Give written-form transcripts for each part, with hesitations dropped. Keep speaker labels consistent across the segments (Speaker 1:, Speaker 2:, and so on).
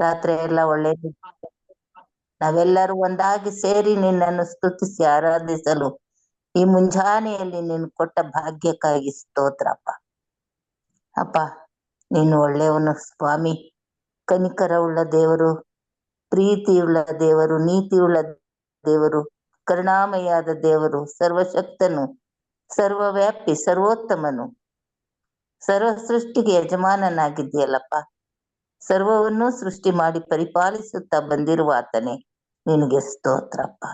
Speaker 1: ರಾತ್ರಿ ಎಲ್ಲ ಒಳ್ಳೆಯದು. ನಾವೆಲ್ಲರೂ ಒಂದಾಗಿ ಸೇರಿ ನಿನ್ನನ್ನು ಸ್ತುತಿಸಿ ಆರಾಧಿಸಲು ಈ ಮುಂಜಾನೆಯಲ್ಲಿ ನೀನು ಕೊಟ್ಟ ಭಾಗ್ಯಕ್ಕಾಗಿ ಸ್ತೋತ್ರಪ್ಪ. ಅಪ್ಪ, ನೀನು ಒಳ್ಳೆಯವನು ಸ್ವಾಮಿ, ಕನಿಕರವುಳ್ಳ ದೇವರು, ಪ್ರೀತಿಯುಳ್ಳ ದೇವರು, ನೀತಿಯುಳ್ಳ ದೇವರು, ಕರುಣಾಮಯಾದ ದೇವರು, ಸರ್ವಶಕ್ತನು, ಸರ್ವವ್ಯಾಪಿ, ಸರ್ವೋತ್ತಮನು, ಸರ್ವ ಸೃಷ್ಟಿಗೆ ಯಜಮಾನನಾಗಿದ್ದೀಯಲ್ಲಪ್ಪ. ಸರ್ವವನ್ನೂ ಸೃಷ್ಟಿ ಮಾಡಿ ಪರಿಪಾಲಿಸುತ್ತಾ ಬಂದಿರುವ ಆತನೇ, ನಿನಗೆ ಸ್ತೋತ್ರಪ್ಪ.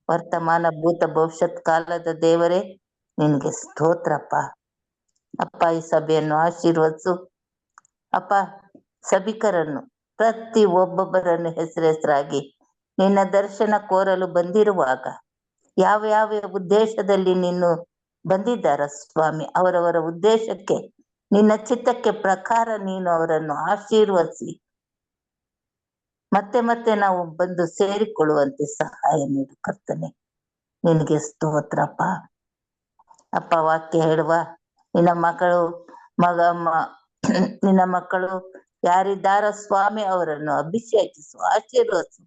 Speaker 1: ವರ್ತಮಾನ ಭೂತ ಭವಿಷ್ಯತ್ ಕಾಲದ ದೇವರೇ, ನಿನಗೆ ಸ್ತೋತ್ರಪ್ಪ. ಅಪ್ಪ, ಈ ಸಭೆಯನ್ನು ಆಶೀರ್ವದಿಸು ಅಪ್ಪ. ಸಭಿಕರನ್ನು ಪ್ರತಿ ಒಬ್ಬೊಬ್ಬರನ್ನು ಹೆಸರಾಗಿ ನಿನ್ನ ದರ್ಶನ ಕೋರಲು ಬಂದಿರುವಾಗ ಯಾವ ಯಾವ ಉದ್ದೇಶದಲ್ಲಿ ನೀನು ಬಂದಿದ್ದಾರ ಸ್ವಾಮಿ, ಅವರವರ ಉದ್ದೇಶಕ್ಕೆ ನಿನ್ನ ಚಿತ್ತಕ್ಕೆ ಪ್ರಕಾರ ನೀನು ಅವರನ್ನು ಆಶೀರ್ವದಿಸಿ ಮತ್ತೆ ಮತ್ತೆ ನಾವು ಬಂದು ಸೇರಿಕೊಳ್ಳುವಂತೆ ಸಹಾಯ ನೀಡು ಕರ್ತನೆ. ನಿನಗೆ ಸ್ತೋತ್ರಪ್ಪ. ಅಪ್ಪ, ವಾಕ್ಯ ಹೇಳುವ ನಿನ್ನ ಮಕ್ಕಳು ನಿನ್ನ ಮಕ್ಕಳು ಯಾರಿದ್ದಾರ ಸ್ವಾಮಿ, ಅವರನ್ನು ಅಭಿಷೇಕಿಸು, ಆಶೀರ್ವದಿಸು.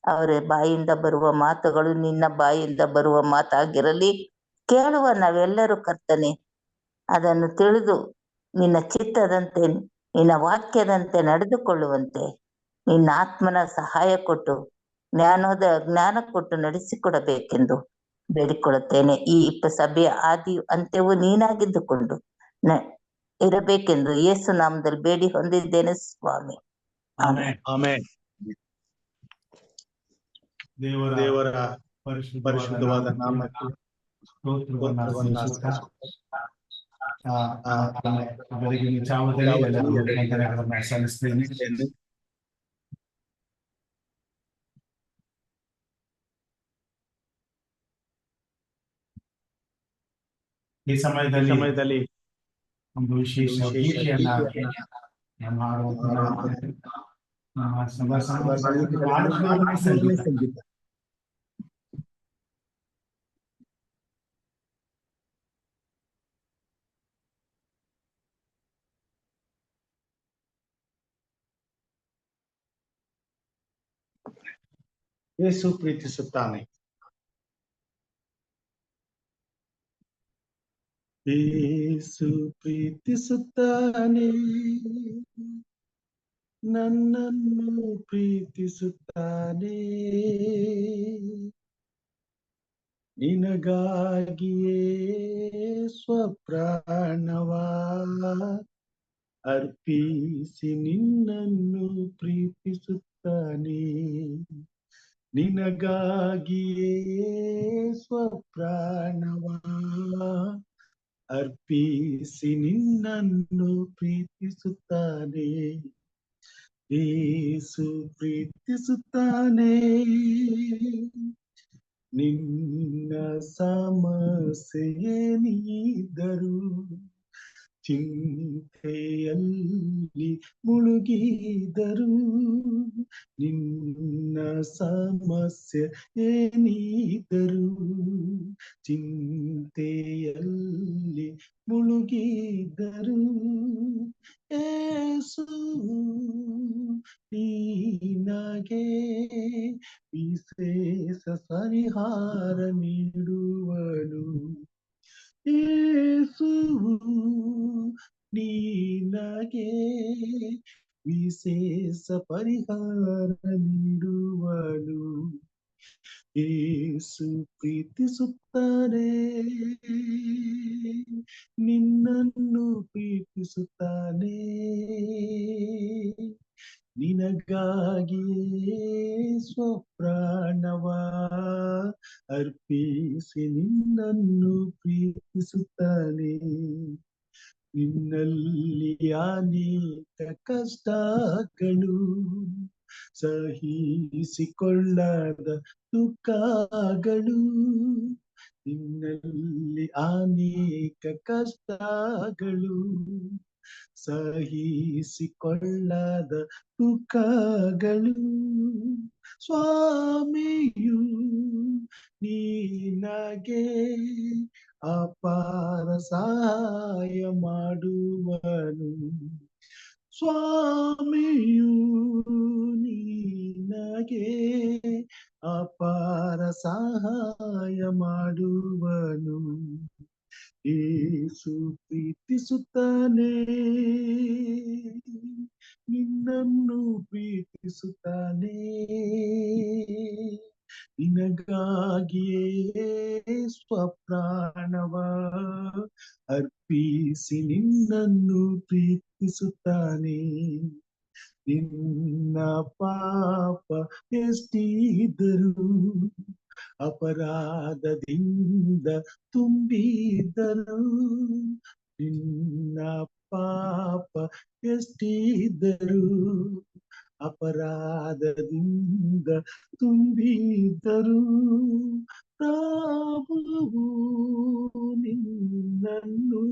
Speaker 1: ಅವರ ಬಾಯಿಂದ ಬರುವ ಮಾತುಗಳು ನಿನ್ನ ಬಾಯಿಂದ ಬರುವ ಮಾತಾಗಿರಲಿ. ಕೇಳುವ ನಾವೆಲ್ಲರೂ ಕರ್ತನೆ ಅದನ್ನು ತಿಳಿದು ನಿನ್ನ ಚಿತ್ತದಂತೆ, ನಿನ್ನ ವಾಕ್ಯದಂತೆ ನಡೆದುಕೊಳ್ಳುವಂತೆ ನಿನ್ನ ಆತ್ಮನ ಸಹಾಯ ಕೊಟ್ಟು ಜ್ಞಾನ ಕೊಟ್ಟು ನಡೆಸಿಕೊಡಬೇಕೆಂದು ಬೇಡಿಕೊಳ್ಳುತ್ತೇನೆ. ಈ ಸಭೆಯ ಆದಿಯು ಅಂತ್ಯವೂ ನೀನಾಗಿದ್ದುಕೊಂಡು ಇರಬೇಕೆಂದು ಯೇಸು ನಾಮದಲ್ಲಿ ಬೇಡಿ ಹೊಂದಿದ್ದೇನೆ ಸ್ವಾಮಿ.
Speaker 2: ಆಮೆನ್. ದೇವರ ಪರಿಶುದ್ಧವಾದ ನಾಮಕ್ಕೆ
Speaker 3: ಬೆಳಗಿನ ಜಾವದಲ್ಲಿ ವಂದನೆಗಳನ್ನು ಸಲ್ಲಿಸ್ತೇನೆ. ಈ ಸಮಯದಲ್ಲಿ ಒಂದು ವಿಶೇಷ ಗೀತೆಯನ್ನ ಸಂಗೀತ
Speaker 2: ಯೇಸು ಪ್ರೀತಿಸುತ್ತಾನೆ. ಯೇಸು ಪ್ರೀತಿಸುತ್ತಾನೆ, ನನ್ನನ್ನು ಪ್ರೀತಿಸುತ್ತಾನೆ, ನಿನಗಾಗಿಯೇ ಸ್ವಪ್ರಾಣವ ಅರ್ಪಿಸಿ ನಿನ್ನನ್ನು ಪ್ರೀತಿಸುತ್ತಾನೆ, ನಿನಗಾಗಿಯೇ ಸ್ವಪ್ರಾಣವ ಅರ್ಪಿಸಿ ನಿನ್ನನ್ನು ಪ್ರೀತಿಸುತ್ತಾನೆ. ಯೇಸು ಪ್ರೀತಿಸುತ್ತಾನೆ, ನಿನ್ನ ಸಮಸ್ಯೆಯೇನಿದ್ದರೂ ಚಿಂತೆಯಲ್ಲಿ ಮುಳುಗಿದರು, ನಿನ್ನ ಸಮಸ್ಯೆ ಏನಿದ್ದರೂ ಚಿಂತೆಯಲ್ಲಿ ಮುಳುಗಿದರು, ಯೇಸು ನಿನಗೆ ವಿಶೇಷ ಪರಿಹಾರ ನೀಡುವನು, ಯೇಸು ನಿನಗೆ ವಿಶೇಷ ಪರಿಹಾರ ನೀಡುವನು. ಯೇಸು ಪ್ರೀತಿಸುತ್ತಾನೆ, ನಿನ್ನನ್ನು ಪ್ರೀತಿಸುತ್ತಾನೆ, ನಿನಗಾಗಿಯೇ ಸ್ವಪ್ರಾಣವ ಅರ್ಪಿಸಿ ನಿನ್ನನ್ನು ಪ್ರೀತಿಸುತ್ತಾನೆ. ನಿನ್ನಲ್ಲಿ ಅನೇಕ ಕಷ್ಟಗಳು, ಸಹಿಸಿಕೊಳ್ಳದ ದುಃಖಗಳು, ನಿನ್ನಲ್ಲಿ ಅನೇಕ ಕಷ್ಟಗಳು, ಸಹಿಸಿಕೊಳ್ಳದ ದುಃಖಗಳು, ಸ್ವಾಮಿಯು ನಿನಗೆ ಅಪಾರ ಸಹಾಯ ಮಾಡುವನು, ಸ್ವಾಮಿಯು ನಿನಗೆ ಅಪಾರ ಸಹಾಯ ಮಾಡುವನು. ಯೇಸು ಪ್ರೀತಿಸುತ್ತಾನೆ, ನಿನ್ನನ್ನು ಪ್ರೀತಿಸುತ್ತಾನೆ. ನಿನಗಾಗಿಯೇ ಸ್ವಪ್ರಾಣವ ಅರ್ಪಿಸಿ ನಿನ್ನನ್ನು ಪ್ರೀತಿಸುತ್ತಾನೆ. ನಿನ್ನ ಪಾಪ ಎಷ್ಟಿದ್ದರೂ, ಅಪರಾಧದಿಂದ ತುಂಬಿದ್ದರು, ನಿನ್ನ ಪಾಪ ಎಷ್ಟಿದ್ದರು, ಅಪರಾಧದಿಂದ ತುಂಬಿದ್ದರು, ಪ್ರಭುವು ನಿನ್ನನ್ನು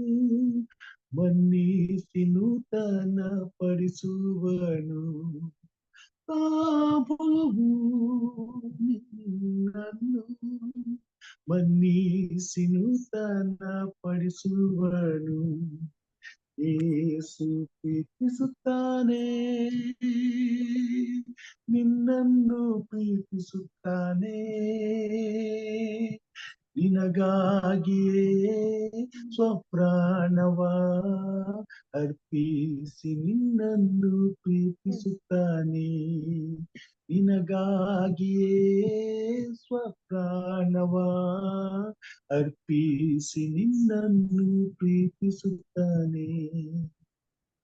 Speaker 2: ಮನ್ನಿಸಿ ನೂತನ ಪಡಿಸುವನು. ಪ್ರಭುವು ನಿನ್ನನ್ನು ಮನ್ನಿಸಿ ನೂತನ ಪಡಿಸುವನು. ಯೇಸು ಪ್ರೀತಿಸುತ್ತಾನೆ, ನಿನ್ನನ್ನು ಪ್ರೀತಿಸುತ್ತಾನೆ. ನಿನಗಾಗಿಯೇ ಸ್ವಪ್ರಾಣವ ಅರ್ಪಿಸಿ ನಿನ್ನನ್ನು ಪ್ರೀತಿಸುತ್ತಾನೆ. ನಿನಗಾಗಿಯೇ ಸ್ವಪ್ರಾಣವ ಅರ್ಪಿಸಿ ನಿನ್ನನ್ನು ಪ್ರೀತಿಸುತ್ತಾನೆ.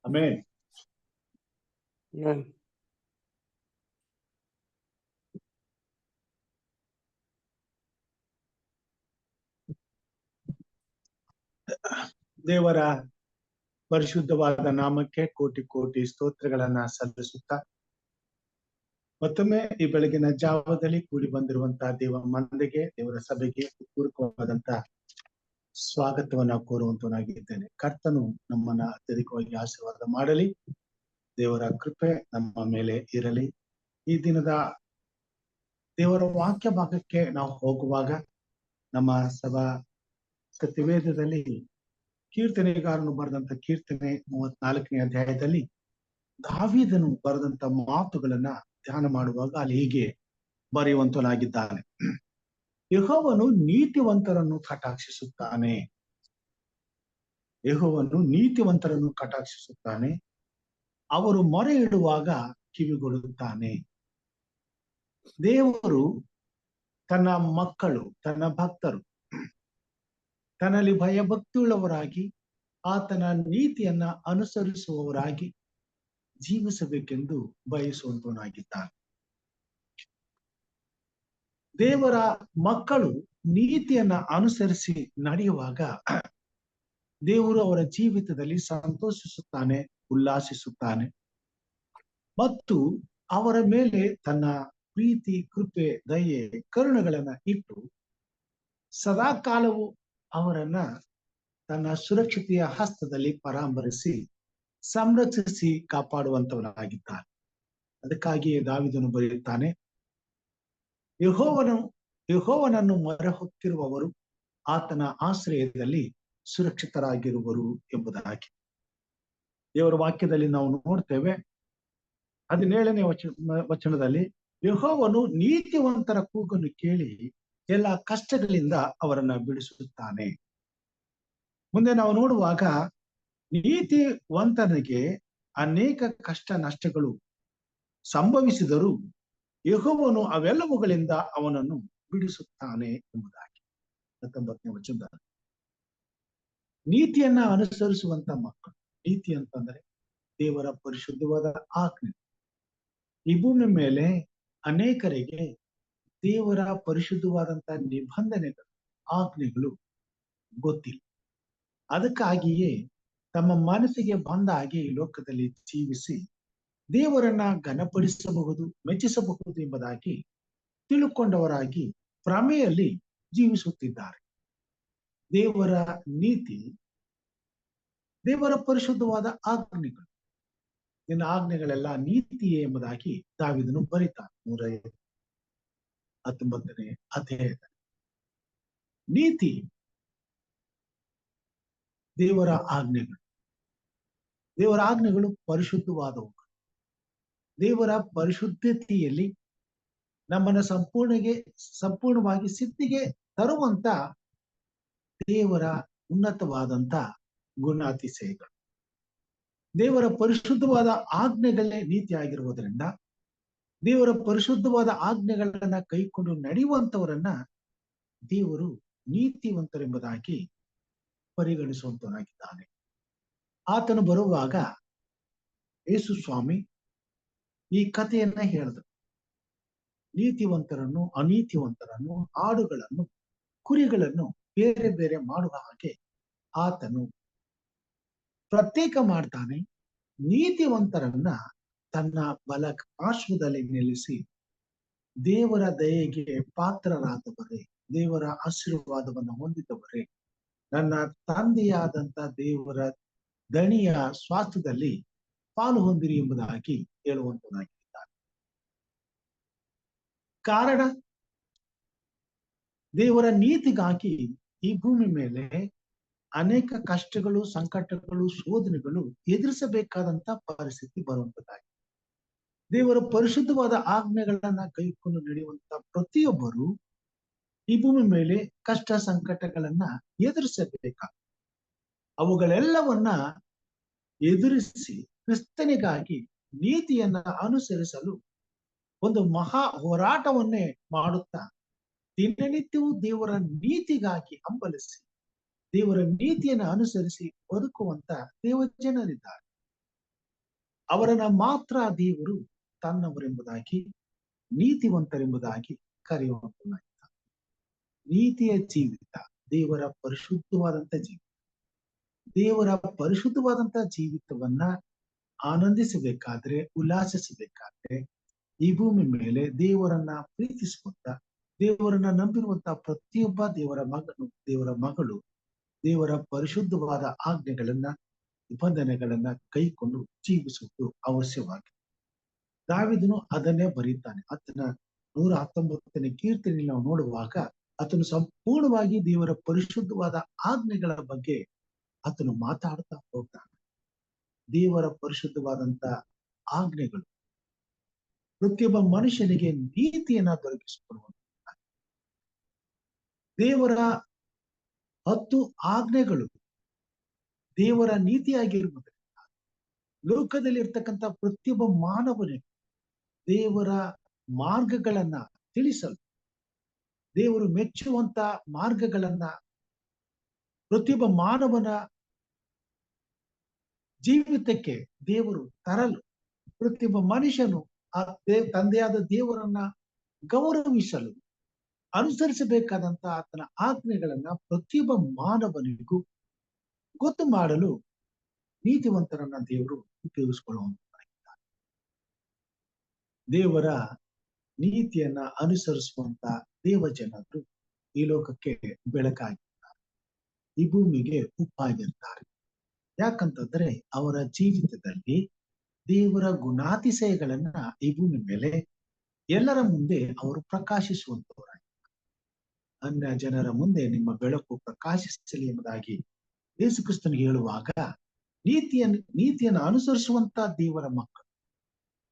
Speaker 2: ಆಮೆನ್. ದೇವರ ಪರಿಶುದ್ಧವಾದ ನಾಮಕ್ಕೆ ಕೋಟಿ ಕೋಟಿ ಸ್ತೋತ್ರಗಳನ್ನ ಸಲ್ಲಿಸುತ್ತಾ, ಮತ್ತೊಮ್ಮೆ ಈ ಬೆಳಗಿನ ಜಾವದಲ್ಲಿ ಕೂಡಿ ಬಂದಿರುವಂತಹ ದೇವ ಮಂದಿಗೆ, ದೇವರ ಸಭೆಗೆ ಪೂರ್ವಕವಾದಂತಹ ಸ್ವಾಗತವನ್ನ ಕೋರುವಂತನಾಗಿದ್ದೇನೆ. ಕರ್ತನು ನಮ್ಮನ್ನ ಅತ್ಯಧಿಕವಾಗಿ ಆಶೀರ್ವಾದ ಮಾಡಲಿ. ದೇವರ ಕೃಪೆ ನಮ್ಮ ಮೇಲೆ ಇರಲಿ. ಈ ದಿನದ ದೇವರ ವಾಕ್ಯ ಭಾಗಕ್ಕೆ ನಾವು ಹೋಗುವಾಗ, ನಮ್ಮ ಸಭಾ ಸತ್ಯವೇದದಲ್ಲಿ ಕೀರ್ತನೆಗಾರನು ಬರೆದಂತ ಕೀರ್ತನೆ 34ನೇ ಅಧ್ಯಾಯದಲ್ಲಿ ದಾವೀದನು ಬರೆದಂತ ಮಾತುಗಳನ್ನ ಧ್ಯಾನ ಮಾಡುವಾಗ ಅಲ್ಲಿ ಹೀಗೆ ಬರೆಯುವಂತನಾಗಿದ್ದಾನೆ. ಯೆಹೋವನು ನೀತಿವಂತರನ್ನು ಕಟಾಕ್ಷಿಸುತ್ತಾನೆ, ಯೆಹೋವನು ನೀತಿವಂತರನ್ನು ಕಟಾಕ್ಷಿಸುತ್ತಾನೆ, ಅವರು ಮೊರೆ ಇಡುವಾಗ ಕಿವಿಗೊಡುತ್ತಾನೆ. ದೇವರು ತನ್ನ ಮಕ್ಕಳು, ತನ್ನ ಭಕ್ತರು ತನ್ನಲ್ಲಿ ಭಯಭಕ್ತಿಯುಳ್ಳವರಾಗಿ ಆತನ ನೀತಿಯನ್ನ ಅನುಸರಿಸುವವರಾಗಿ ಜೀವಿಸಬೇಕೆಂದು ಬಯಸುವಂತನಾಗಿದ್ದಾನೆ. ದೇವರ ಮಕ್ಕಳು ನೀತಿಯನ್ನ ಅನುಸರಿಸಿ ನಡೆಯುವಾಗ ದೇವರು ಅವರ ಜೀವಿತದಲ್ಲಿ ಸಂತೋಷಿಸುತ್ತಾನೆ, ಉಲ್ಲಾಸಿಸುತ್ತಾನೆ ಮತ್ತು ಅವರ ಮೇಲೆ ತನ್ನ ಪ್ರೀತಿ, ಕೃಪೆ, ದಯೆ, ಕರುಣೆಗಳನ್ನ ಇಟ್ಟು ಸದಾ ಕಾಲವು ಅವರನ್ನ ತನ್ನ ಸುರಕ್ಷತೆಯ ಹಸ್ತದಲ್ಲಿ ಪರಾಮರಿಸಿ ಸಂರಕ್ಷಿಸಿ ಕಾಪಾಡುವಂತವನಾಗಿದ್ದಾನೆ. ಅದಕ್ಕಾಗಿಯೇ ದಾವೀದನು ಬರೆಯುತ್ತಾನೆ, ಯೆಹೋವನನ್ನು ಮೊರೆ ಹೊಕ್ಕಿರುವವರು ಆತನ ಆಶ್ರಯದಲ್ಲಿ ಸುರಕ್ಷಿತರಾಗಿರುವರು ಎಂಬುದಾಗಿ. ದೇವರ ವಾಕ್ಯದಲ್ಲಿ ನಾವು ನೋಡ್ತೇವೆ, 17ನೇ ವಚನದಲ್ಲಿ ಯೆಹೋವನು ನೀತಿವಂತರ ಕೂಗನ್ನು ಕೇಳಿ ಎಲ್ಲ ಕಷ್ಟಗಳಿಂದ ಅವರನ್ನ ಬಿಡಿಸುತ್ತಾನೆ. ಮುಂದೆ ನಾವು ನೋಡುವಾಗ ನೀತಿವಂತನಿಗೆ ಅನೇಕ ಕಷ್ಟ ನಷ್ಟಗಳು ಸಂಭವಿಸಿದರೂ ಯೆಹೋವನು ಅವೆಲ್ಲವುಗಳಿಂದ ಅವನನ್ನು ಬಿಡಿಸುತ್ತಾನೆ ಎಂಬುದಾಗಿ. 19ನೇ ವಚನದಲ್ಲಿ ನೀತಿಯನ್ನ ಅನುಸರಿಸುವಂತ ಮಕ್ಕಳು, ನೀತಿ ಅಂತಂದ್ರೆ ದೇವರ ಪರಿಶುದ್ಧವಾದ ಆಜ್ಞೆ. ಈ ಭೂಮಿ ಮೇಲೆ ಅನೇಕರಿಗೆ ದೇವರ ಪರಿಶುದ್ಧವಾದಂತ ನಿಬಂಧನೆಗಳು, ಆಜ್ಞೆಗಳು ಗೊತ್ತಿಲ್ಲ. ಅದಕ್ಕಾಗಿಯೇ ತಮ್ಮ ಮನಸ್ಸಿಗೆ ಬಂದ ಹಾಗೆ ಈ ಲೋಕದಲ್ಲಿ ಜೀವಿಸಿ ದೇವರನ್ನ ಘನಪಡಿಸಬಹುದು, ಮೆಚ್ಚಿಸಬಹುದು ಎಂಬುದಾಗಿ ತಿಳುಕೊಂಡವರಾಗಿ ಭ್ರಮೆಯಲ್ಲಿ ಜೀವಿಸುತ್ತಿದ್ದಾರೆ. ದೇವರ ನೀತಿ, ದೇವರ ಪರಿಶುದ್ಧವಾದ ಆಜ್ಞೆಗಳು, ನಿನ್ನ ಆಜ್ಞೆಗಳೆಲ್ಲ ನೀತಿಯೇ ಎಂಬುದಾಗಿ ದಾವೀದನು ಬರೀತಾನೆ 119ನೇ ಅಧ್ಯಾಯದಲ್ಲಿ. ನೀತಿ ದೇವರ ಆಜ್ಞೆಗಳು, ದೇವರ ಆಜ್ಞೆಗಳು ಪರಿಶುದ್ಧವಾದವು. ದೇವರ ಪರಿಶುದ್ಧತೆಯಲ್ಲಿ ನಮ್ಮನ್ನ ಸಂಪೂರ್ಣವಾಗಿ ಸಿದ್ಧಿಗೆ ತರುವಂತ ದೇವರ ಉನ್ನತವಾದಂತ ಗುಣಾತಿಶಯಗಳು. ದೇವರ ಪರಿಶುದ್ಧವಾದ ಆಜ್ಞೆಗಳೇ ನೀತಿ ಆಗಿರುವುದರಿಂದ ದೇವರ ಪರಿಶುದ್ಧವಾದ ಆಜ್ಞೆಗಳನ್ನ ಕೈಕೊಂಡು ನಡೆಯುವಂತವರನ್ನ ದೇವರು ನೀತಿವಂತರೆಂಬುದಾಗಿ ಪರಿಗಣಿಸುವಂತನಾಗಿದ್ದಾನೆ. ಆತನು ಬರುವಾಗ ಯೇಸು ಸ್ವಾಮಿ ಈ ಕಥೆಯನ್ನ ಹೇಳಿದ್ರು. ನೀತಿವಂತರನ್ನು ಅನೀತಿವಂತರನ್ನು, ಆಡುಗಳನ್ನು ಕುರಿಗಳನ್ನು ಬೇರೆ ಬೇರೆ ಮಾಡುವ ಹಾಗೆ ಆತನು ಪ್ರತ್ಯೇಕ ಮಾಡ್ತಾನೆ. ನೀತಿವಂತರನ್ನ ತನ್ನ ಬಲ ಪಾರ್ಶ್ವದಲ್ಲಿ ನಿಲ್ಲಿಸಿ ದೇವರ ದಯೆಗೆ ಪಾತ್ರರಾದವರೇ, ದೇವರ ಆಶೀರ್ವಾದವನ್ನು ಹೊಂದಿದವರೇ, ನನ್ನ ತಂದೆಯಾದಂತ ದೇವರ ದಣಿಯ ಸ್ವಾಸ್ಥ್ಯದಲ್ಲಿ ಪಾಲು ಹೊಂದಿರಿ ಎಂಬುದಾಗಿ ಹೇಳುವಂತನಾಗಿದ್ದಾರೆ. ಕಾರಣ ದೇವರ ನೀತಿಗಾಗಿ ಈ ಭೂಮಿ ಮೇಲೆ ಅನೇಕ ಕಷ್ಟಗಳು, ಸಂಕಟಗಳು, ಶೋಧನೆಗಳು ಎದುರಿಸಬೇಕಾದಂತ ಪರಿಸ್ಥಿತಿ ಬರುವಂತದ್ದಾಗಿದೆ. ದೇವರ ಪರಿಶುದ್ಧವಾದ ಆಜ್ಞೆಗಳನ್ನ ಕೈಕೊಂಡು ನಡೆಯುವಂತ ಪ್ರತಿಯೊಬ್ಬರು ಈ ಭೂಮಿ ಮೇಲೆ ಕಷ್ಟ ಸಂಕಟಗಳನ್ನ ಎದುರಿಸಬೇಕಾಗ ಅವುಗಳೆಲ್ಲವನ್ನ ಎದುರಿಸಿ ಕ್ರಿಸ್ತನಿಗಾಗಿ ನೀತಿಯನ್ನ ಅನುಸರಿಸಲು ಒಂದು ಮಹಾ ಹೋರಾಟವನ್ನೇ ಮಾಡುತ್ತಾ ದಿನನಿತ್ಯವೂ ದೇವರ ನೀತಿಗಾಗಿ ಹಂಬಲಿಸಿ ದೇವರ ನೀತಿಯನ್ನು ಅನುಸರಿಸಿ ಬದುಕುವಂತ ದೇವಜನರಿದ್ದಾರೆ. ಅವರನ್ನ ಮಾತ್ರ ದೇವರು ತನ್ನವರೆಂಬುದಾಗಿ, ನೀತಿವಂತರೆಂಬುದಾಗಿ ಕರೆಯುವಂತನಾಗಿದ್ದಾರೆ. ನೀತಿಯ ಜೀವಿತ ದೇವರ ಪರಿಶುದ್ಧವಾದಂತ ಜೀವಿತ. ದೇವರ ಪರಿಶುದ್ಧವಾದಂತ ಜೀವಿತವನ್ನ ಆನಂದಿಸಬೇಕಾದ್ರೆ, ಉಲ್ಲಾಸಿಸಬೇಕಾದ್ರೆ ಈ ಭೂಮಿ ಮೇಲೆ ದೇವರನ್ನ ಪ್ರೀತಿಸುವಂತ, ದೇವರನ್ನ ನಂಬಿರುವಂತ ಪ್ರತಿಯೊಬ್ಬ ದೇವರ ಮಗನು, ದೇವರ ಮಗಳು ದೇವರ ಪರಿಶುದ್ಧವಾದ ಆಜ್ಞೆಗಳನ್ನ, ನಿಬಂಧನೆಗಳನ್ನ ಕೈಕೊಂಡು ಜೀವಿಸುವುದು ಅವಶ್ಯವಾಗಿದೆ. ದಾವೀದನು ಅದನ್ನೇ ಬರೀತಾನೆ. ಆತನ 119ನೇ ಕೀರ್ತನೆಯಲ್ಲಿ ನಾವು ನೋಡುವಾಗ ಆತನು ಸಂಪೂರ್ಣವಾಗಿ ದೇವರ ಪರಿಶುದ್ಧವಾದ ಆಜ್ಞೆಗಳ ಬಗ್ಗೆ ಆತನು ಮಾತಾಡ್ತಾ ಹೋಗ್ತಾನೆ. ದೇವರ ಪರಿಶುದ್ಧವಾದಂತ ಆಜ್ಞೆಗಳು ಪ್ರತಿಯೊಬ್ಬ ಮನುಷ್ಯನಿಗೆ ನೀತಿಯನ್ನ ದೊರಕಿಸಿಕೊಡುವಂತ ದೇವರ 10 ಆಜ್ಞೆಗಳು ದೇವರ ನೀತಿಯಾಗಿರುವುದರಿಂದ ಲೋಕದಲ್ಲಿ ಇರ್ತಕ್ಕಂಥ ಪ್ರತಿಯೊಬ್ಬ ಮಾನವನಿಗೆ ದೇವರ ಮಾರ್ಗಗಳನ್ನ ತಿಳಿಸಲು, ದೇವರು ಮೆಚ್ಚುವಂತ ಮಾರ್ಗಗಳನ್ನ ಪ್ರತಿಯೊಬ್ಬ ಮಾನವನ ಜೀವಿತಕ್ಕೆ ದೇವರು ತರಲು, ಪ್ರತಿಯೊಬ್ಬ ಮನುಷ್ಯನು ಆ ತಂದೆಯಾದ ದೇವರನ್ನ ಗೌರವಿಸಲು ಅನುಸರಿಸಬೇಕಾದಂತ ಆತನ ಆಜ್ಞೆಗಳನ್ನ ಪ್ರತಿಯೊಬ್ಬ ಮಾನವನಿಗೂ ಗೊತ್ತು ಮಾಡಲು ನೀತಿವಂತರನ್ನ ದೇವರು ಉಪಯೋಗಿಸಿಕೊಳ್ಳುವಂತಾಗಿದ್ದಾರೆ. ದೇವರ ನೀತಿಯನ್ನ ಅನುಸರಿಸುವಂತ ದೇವಜನರು ಈ ಲೋಕಕ್ಕೆ ಬೆಳಕಾಗಿರ್ತಾರೆ, ಈ ಭೂಮಿಗೆ ಉಪ್ಪಾಗಿರ್ತಾರೆ. ಯಾಕಂತಂದ್ರೆ ಅವರ ಜೀವಿತದಲ್ಲಿ ದೇವರ ಗುಣಾತಿಶಯಗಳನ್ನ ಈ ಭೂಮಿ ಮೇಲೆ ಎಲ್ಲರ ಮುಂದೆ ಅವರು ಪ್ರಕಾಶಿಸುವಂತವರಾಗಿದ್ದಾರೆ. ಅನ್ಯ ಜನರ ಮುಂದೆ ನಿಮ್ಮ ಬೆಳಕು ಪ್ರಕಾಶಿಸಲಿ ಎಂಬುದಾಗಿ ಯೇಸು ಕ್ರಿಸ್ತನಿಗೆ ಹೇಳುವಾಗ ನೀತಿಯನ್ನು ಅನುಸರಿಸುವಂತ ದೇವರ ಮಕ್ಕಳು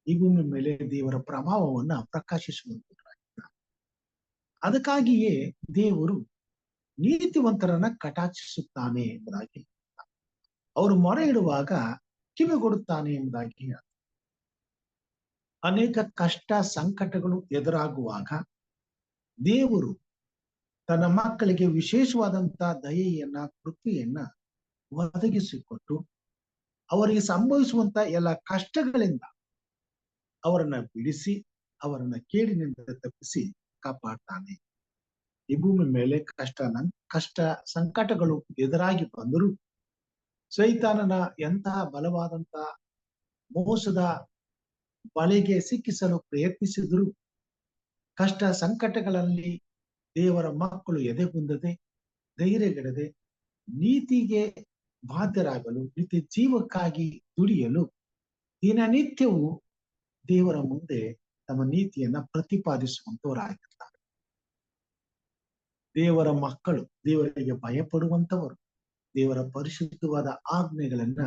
Speaker 2: ಈ ಭೂಮಿ ಮೇಲೆ ದೇವರ ಪ್ರಭಾವವನ್ನ ಪ್ರಕಾಶಿಸುವಂತವರಾಗಿದ್ದಾರೆ. ಅದಕ್ಕಾಗಿಯೇ ದೇವರು ನೀತಿವಂತರನ್ನ ಕಟಾಕ್ಷಿಸುತ್ತಾನೆ ಎಂಬುದಾಗಿ, ಅವರು ಮೊರೆ ಇಡುವಾಗ ಕಿವಿಗೊಡುತ್ತಾನೆ ಎಂಬುದಾಗಿ. ಅನೇಕ ಕಷ್ಟ ಸಂಕಟಗಳು ಎದುರಾಗುವಾಗ ದೇವರು ತನ್ನ ಮಕ್ಕಳಿಗೆ ವಿಶೇಷವಾದಂತ ದಯೆಯನ್ನ, ಕೃಪೆಯನ್ನ ಒದಗಿಸಿಕೊಟ್ಟು ಅವರಿಗೆ ಸಂಭವಿಸುವಂತ ಎಲ್ಲ ಕಷ್ಟಗಳಿಂದ ಅವರನ್ನ ಬಿಡಿಸಿ ಅವರನ್ನ ಕೇಡಿನಿಂದ ತಪ್ಪಿಸಿ ಕಾಪಾಡ್ತಾನೆ. ಈ ಭೂಮಿ ಮೇಲೆ ಕಷ್ಟ ಸಂಕಟಗಳು ಎದುರಾಗಿ ಬಂದರೂ ಸೈತಾನನ ಎಂತಹ ಬಲವಾದಂತ ಮೋಸದ ಬಲೆಗೆ ಸಿಕ್ಕಿಸಲು ಪ್ರಯತ್ನಿಸಿದ್ರು ಕಷ್ಟ ಸಂಕಟಗಳಲ್ಲಿ ದೇವರ ಮಕ್ಕಳು ಎದೆಗುಂದದೆ, ಧೈರ್ಯಗೆಡದೆ, ನೀತಿಗೆ ಬಾಧ್ಯರಾಗಲು, ನಿತ್ಯ ಜೀವಕ್ಕಾಗಿ ದುಡಿಯಲು ದಿನನಿತ್ಯವೂ ದೇವರ ಮುಂದೆ ತಮ್ಮ ನೀತಿಯನ್ನ ಪ್ರತಿಪಾದಿಸುವಂತವರಾಗಿರ್ತಾರೆ. ದೇವರ ಮಕ್ಕಳು, ದೇವರಿಗೆ ಭಯಪಡುವಂತವರು, ದೇವರ ಪರಿಶುದ್ಧವಾದ ಆಜ್ಞೆಗಳನ್ನ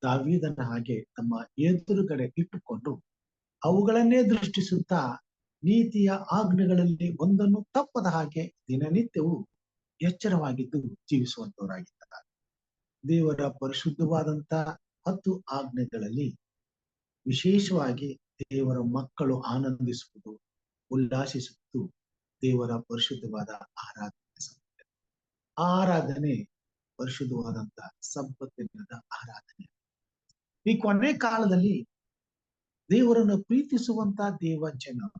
Speaker 2: ದಾವೀದನ ಹಾಗೆ ತಮ್ಮ ಎದುರುಗಡೆ ಇಟ್ಟುಕೊಂಡು ಅವುಗಳನ್ನೇ ದೃಷ್ಟಿಸುತ್ತಾ ನೀತಿಯ ಆಜ್ಞೆಗಳಲ್ಲಿ ಒಂದನ್ನು ತಪ್ಪದ ಹಾಗೆ ದಿನನಿತ್ಯವೂ ಎಚ್ಚರವಾಗಿದ್ದು ಜೀವಿಸುವಂತವರಾಗಿದ್ದಾರೆ. ದೇವರ ಪರಿಶುದ್ಧವಾದಂತ 10 ಆಜ್ಞೆಗಳಲ್ಲಿ ವಿಶೇಷವಾಗಿ ದೇವರ ಮಕ್ಕಳು ಆನಂದಿಸುವುದು, ಉಲ್ಲಾಸಿಸುವುದು ದೇವರ ಪರಿಶುದ್ಧವಾದ ಆರಾಧನೆ. ಆರಾಧನೆ ಪರಿಶುದ್ಧವಾದಂತ ಸಂಪತ್ತಿನ ಆರಾಧನೆ. ಈ ಕೊನೆ ಕಾಲದಲ್ಲಿ ದೇವರನ್ನು ಪ್ರೀತಿಸುವಂತ ದೇವ ಜನರು,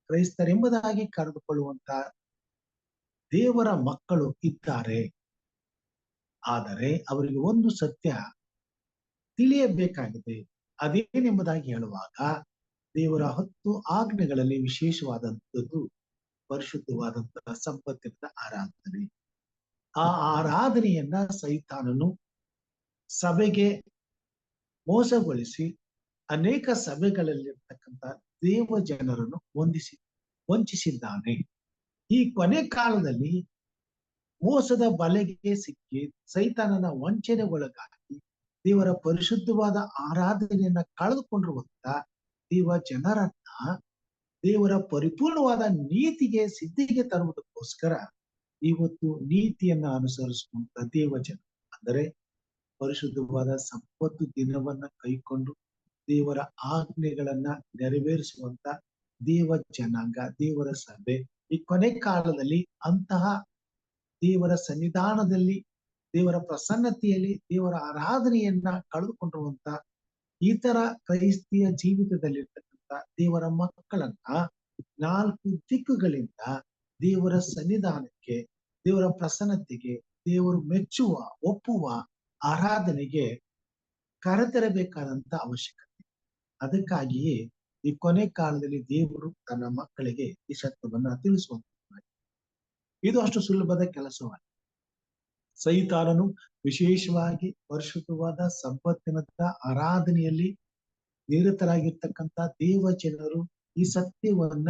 Speaker 2: ಕ್ರೈಸ್ತರೆಂಬುದಾಗಿ ಕರೆದುಕೊಳ್ಳುವಂತ ದೇವರ ಮಕ್ಕಳು ಇದ್ದಾರೆ. ಆದರೆ ಅವರಿಗೆ ಒಂದು ಸತ್ಯ ತಿಳಿಯಬೇಕಾಗಿದೆ. ಅದೇನೆಂಬುದಾಗಿ ಹೇಳುವಾಗ ದೇವರ 10 ಆಜ್ಞೆಗಳಲ್ಲಿ ವಿಶೇಷವಾದಂಥದ್ದು ಪರಿಶುದ್ಧವಾದಂತಹ ಸಂಪತ್ತಿನ ಆರಾಧನೆ. ಆ ಆರಾಧನೆಯನ್ನ ಸೈತಾನನು ಸಭೆಗೆ ಮೋಸಗೊಳಿಸಿ ಅನೇಕ ಸಭೆಗಳಲ್ಲಿರ್ತಕ್ಕಂಥ ದೇವ ಜನರನ್ನು ವಂಚಿಸಿದ್ದಾನೆ. ಈ ಕೊನೆ ಕಾಲದಲ್ಲಿ ಮೋಸದ ಬಲೆಗೆ ಸಿಕ್ಕಿ ಸೈತಾನನ ವಂಚನೆಗೊಳಗಾಗಿ ದೇವರ ಪರಿಶುದ್ಧವಾದ ಆರಾಧನೆಯನ್ನ ಕಳೆದುಕೊಂಡಿರುವಂತ ದೇವ ಜನರನ್ನ ದೇವರ ಪರಿಪೂರ್ಣವಾದ ನೀತಿಗೆ ಸಿದ್ಧಿಗೆ ತರುವುದಕ್ಕೋಸ್ಕರ ಇವತ್ತು ನೀತಿಯನ್ನ ಅನುಸರಿಸುವಂತ ದೇವ ಜನ, ಅಂದರೆ ಪರಿಶುದ್ಧವಾದ ಸಂಪತ್ತು ದಿನವನ್ನ ಕೈಕೊಂಡು ದೇವರ ಆಜ್ಞೆಗಳನ್ನ ನೆರವೇರಿಸುವಂತ ದೇವ ಜನಾಂಗ, ದೇವರ ಸಭೆ ಈ ಕೊನೆ ಕಾಲದಲ್ಲಿ ಅಂತಹ ದೇವರ ಸನ್ನಿಧಾನದಲ್ಲಿ, ದೇವರ ಪ್ರಸನ್ನತೆಯಲ್ಲಿ ದೇವರ ಆರಾಧನೆಯನ್ನ ಕಳೆದುಕೊಂಡಿರುವಂತ ಇತರ ಕ್ರೈಸ್ತಿಯ ಜೀವಿತದಲ್ಲಿರ್ತಕ್ಕಂಥ ದೇವರ ಮಕ್ಕಳನ್ನ 4 ದಿಕ್ಕುಗಳಿಂದ ದೇವರ ಸನ್ನಿಧಾನಕ್ಕೆ, ದೇವರ ಪ್ರಸನ್ನತೆಗೆ, ದೇವರು ಮೆಚ್ಚುವ ಒಪ್ಪುವ ಆರಾಧನೆಗೆ ಕರೆತರಬೇಕಾದಂತ ಅವಶ್ಯಕತೆ. ಅದಕ್ಕಾಗಿಯೇ ಈ ಕೊನೆ ಕಾಲದಲ್ಲಿ ದೇವರು ತನ್ನ ಮಕ್ಕಳಿಗೆ ಈ ಸತ್ಯವನ್ನ ತಿಳಿಸುವಂತ ಇದು ಅಷ್ಟು ಸುಲಭದ ಕೆಲಸವಲ್ಲ. ಸೈತಾನನು ವಿಶೇಷವಾಗಿ ಪರಿಶುದ್ಧವಾದ ಸಂಪತ್ತಿನ ಆರಾಧನೆಯಲ್ಲಿ ನಿರತರಾಗಿರ್ತಕ್ಕಂಥ ದೇವ ಜನರು ಈ ಸತ್ಯವನ್ನ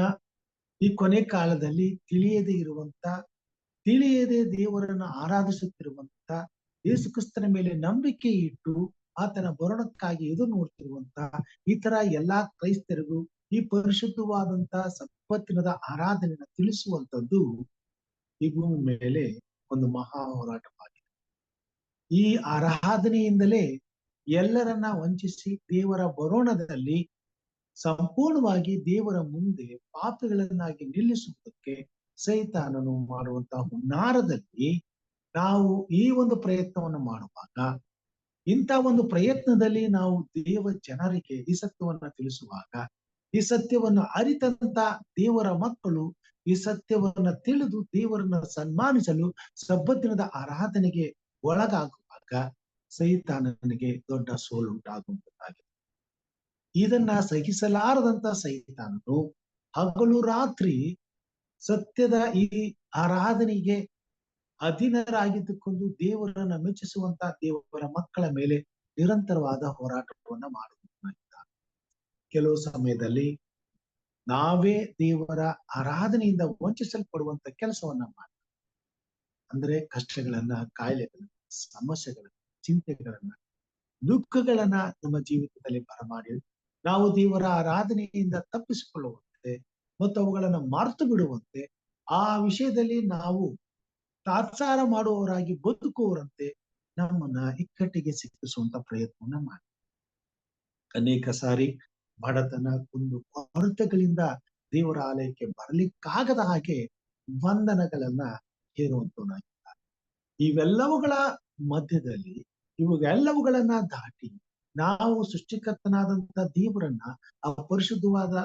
Speaker 2: ಈ ಕೊನೆ ಕಾಲದಲ್ಲಿ ತಿಳಿಯದೆ ದೇವರನ್ನು ಆರಾಧಿಸುತ್ತಿರುವಂತ, ಯೇಸು ಕ್ರಿಸ್ತನ ಮೇಲೆ ನಂಬಿಕೆ ಇಟ್ಟು ಆತನ ಬರೋಣಕ್ಕಾಗಿ ಎದುರು ನೋಡ್ತಿರುವಂತ ಇತರ ಎಲ್ಲಾ ಕ್ರೈಸ್ತರಿಗೂ ಈ ಪರಿಶುದ್ಧವಾದಂತಹ ಸಂಪತ್ತಿನ ಆರಾಧನೆಯನ್ನು ತಿಳಿಸುವಂತದ್ದು ಈ ಭೂಮಿ ಮೇಲೆ ಒಂದು ಮಹಾ ಹೋರಾಟವಾಗಿದೆ. ಈ ಆರಾಧನೆಯಿಂದಲೇ ಎಲ್ಲರನ್ನ ವಂಚಿಸಿ ದೇವರ ಬರೋಣದಲ್ಲಿ ಸಂಪೂರ್ಣವಾಗಿ ದೇವರ ಮುಂದೆ ಪಾಪಿಗಳನ್ನಾಗಿ ನಿಲ್ಲಿಸುವುದಕ್ಕೆ ಸೈತಾನನು ಮಾಡುವಂತಹ ಹುನ್ನಾರದಲ್ಲಿ ನಾವು ಈ ಒಂದು ಪ್ರಯತ್ನವನ್ನು ಮಾಡುವಾಗ, ಇಂಥ ಒಂದು ಪ್ರಯತ್ನದಲ್ಲಿ ನಾವು ದೇವ ಜನರಿಗೆ ಈ ಸತ್ಯವನ್ನ ತಿಳಿಸುವಾಗ, ಈ ಸತ್ಯವನ್ನು ಅರಿತಂತ ದೇವರ ಮಕ್ಕಳು ಈ ಸತ್ಯವನ್ನ ತಿಳಿದು ದೇವರನ್ನ ಸನ್ಮಾನಿಸಲು ಸಬ್ಬತ್ತಿನದ ಆರಾಧನೆಗೆ ಒಳಗಾಗುವಾಗ ಸೈತಾನನಿಗೆ ದೊಡ್ಡ ಸೋಲುಂಟಾಗುವಂತಾಗಿದೆ. ಇದನ್ನ ಸಹಿಸಲಾರದಂತ ಸೈತಾನನು ಹಗಲು ರಾತ್ರಿ ಸತ್ಯದ ಈ ಆರಾಧನೆಗೆ ಅಧೀನರಾಗಿದ್ದುಕೊಂಡು ದೇವರನ್ನ ಮೆಚ್ಚಿಸುವಂತ ದೇವರ ಮಕ್ಕಳ ಮೇಲೆ ನಿರಂತರವಾದ ಹೋರಾಟವನ್ನ ಮಾಡುತ್ತಿದ್ದಾರೆ. ಕೆಲವು ಸಮಯದಲ್ಲಿ ನಾವೇ ದೇವರ ಆರಾಧನೆಯಿಂದ ವಂಚಿಸಲ್ಪಡುವಂತ ಕೆಲಸವನ್ನ ಮಾಡ್ತೀವಿ. ಅಂದ್ರೆ ಕಷ್ಟಗಳನ್ನ, ಕಾಯಿಲೆಗಳನ್ನ, ಸಮಸ್ಯೆಗಳನ್ನ, ಚಿಂತೆಗಳನ್ನ, ದುಃಖಗಳನ್ನ ನಮ್ಮ ಜೀವಿತದಲ್ಲಿ ಬರಮಾಡಿ ನಾವು ದೇವರ ಆರಾಧನೆಯಿಂದ ತಪ್ಪಿಸಿಕೊಳ್ಳುವಂತೆ ಮತ್ತು ಅವುಗಳನ್ನ ಮರೆತು ಬಿಡುವಂತೆ, ಆ ವಿಷಯದಲ್ಲಿ ನಾವು ತಾತ್ಸಾರ ಮಾಡುವವರಾಗಿ ಬದುಕುವವರಂತೆ ನಮ್ಮನ್ನ ಇಕ್ಕಟ್ಟಿಗೆ ಸಿಕ್ಕಿಸುವಂತ ಪ್ರಯತ್ನವನ್ನ ಮಾಡಿ ಅನೇಕ ಸಾರಿ ಬಡತನ, ಕುಂದು ಕೊರತೆಗಳಿಂದ ದೇವರ ಆಲಯಕ್ಕೆ ಬರಲಿಕ್ಕಾಗದ ಹಾಗೆ ಬಂಧನಗಳನ್ನ ಹೇರುವಂತವನಾಗಿದ್ದಾರೆ. ಇವೆಲ್ಲವುಗಳ ಮಧ್ಯದಲ್ಲಿ ಇವೆಲ್ಲವುಗಳನ್ನ ದಾಟಿ ನಾವು ಸೃಷ್ಟಿಕರ್ತನಾದಂತ ದೇವರನ್ನ ಆ ಪರಿಶುದ್ಧವಾದ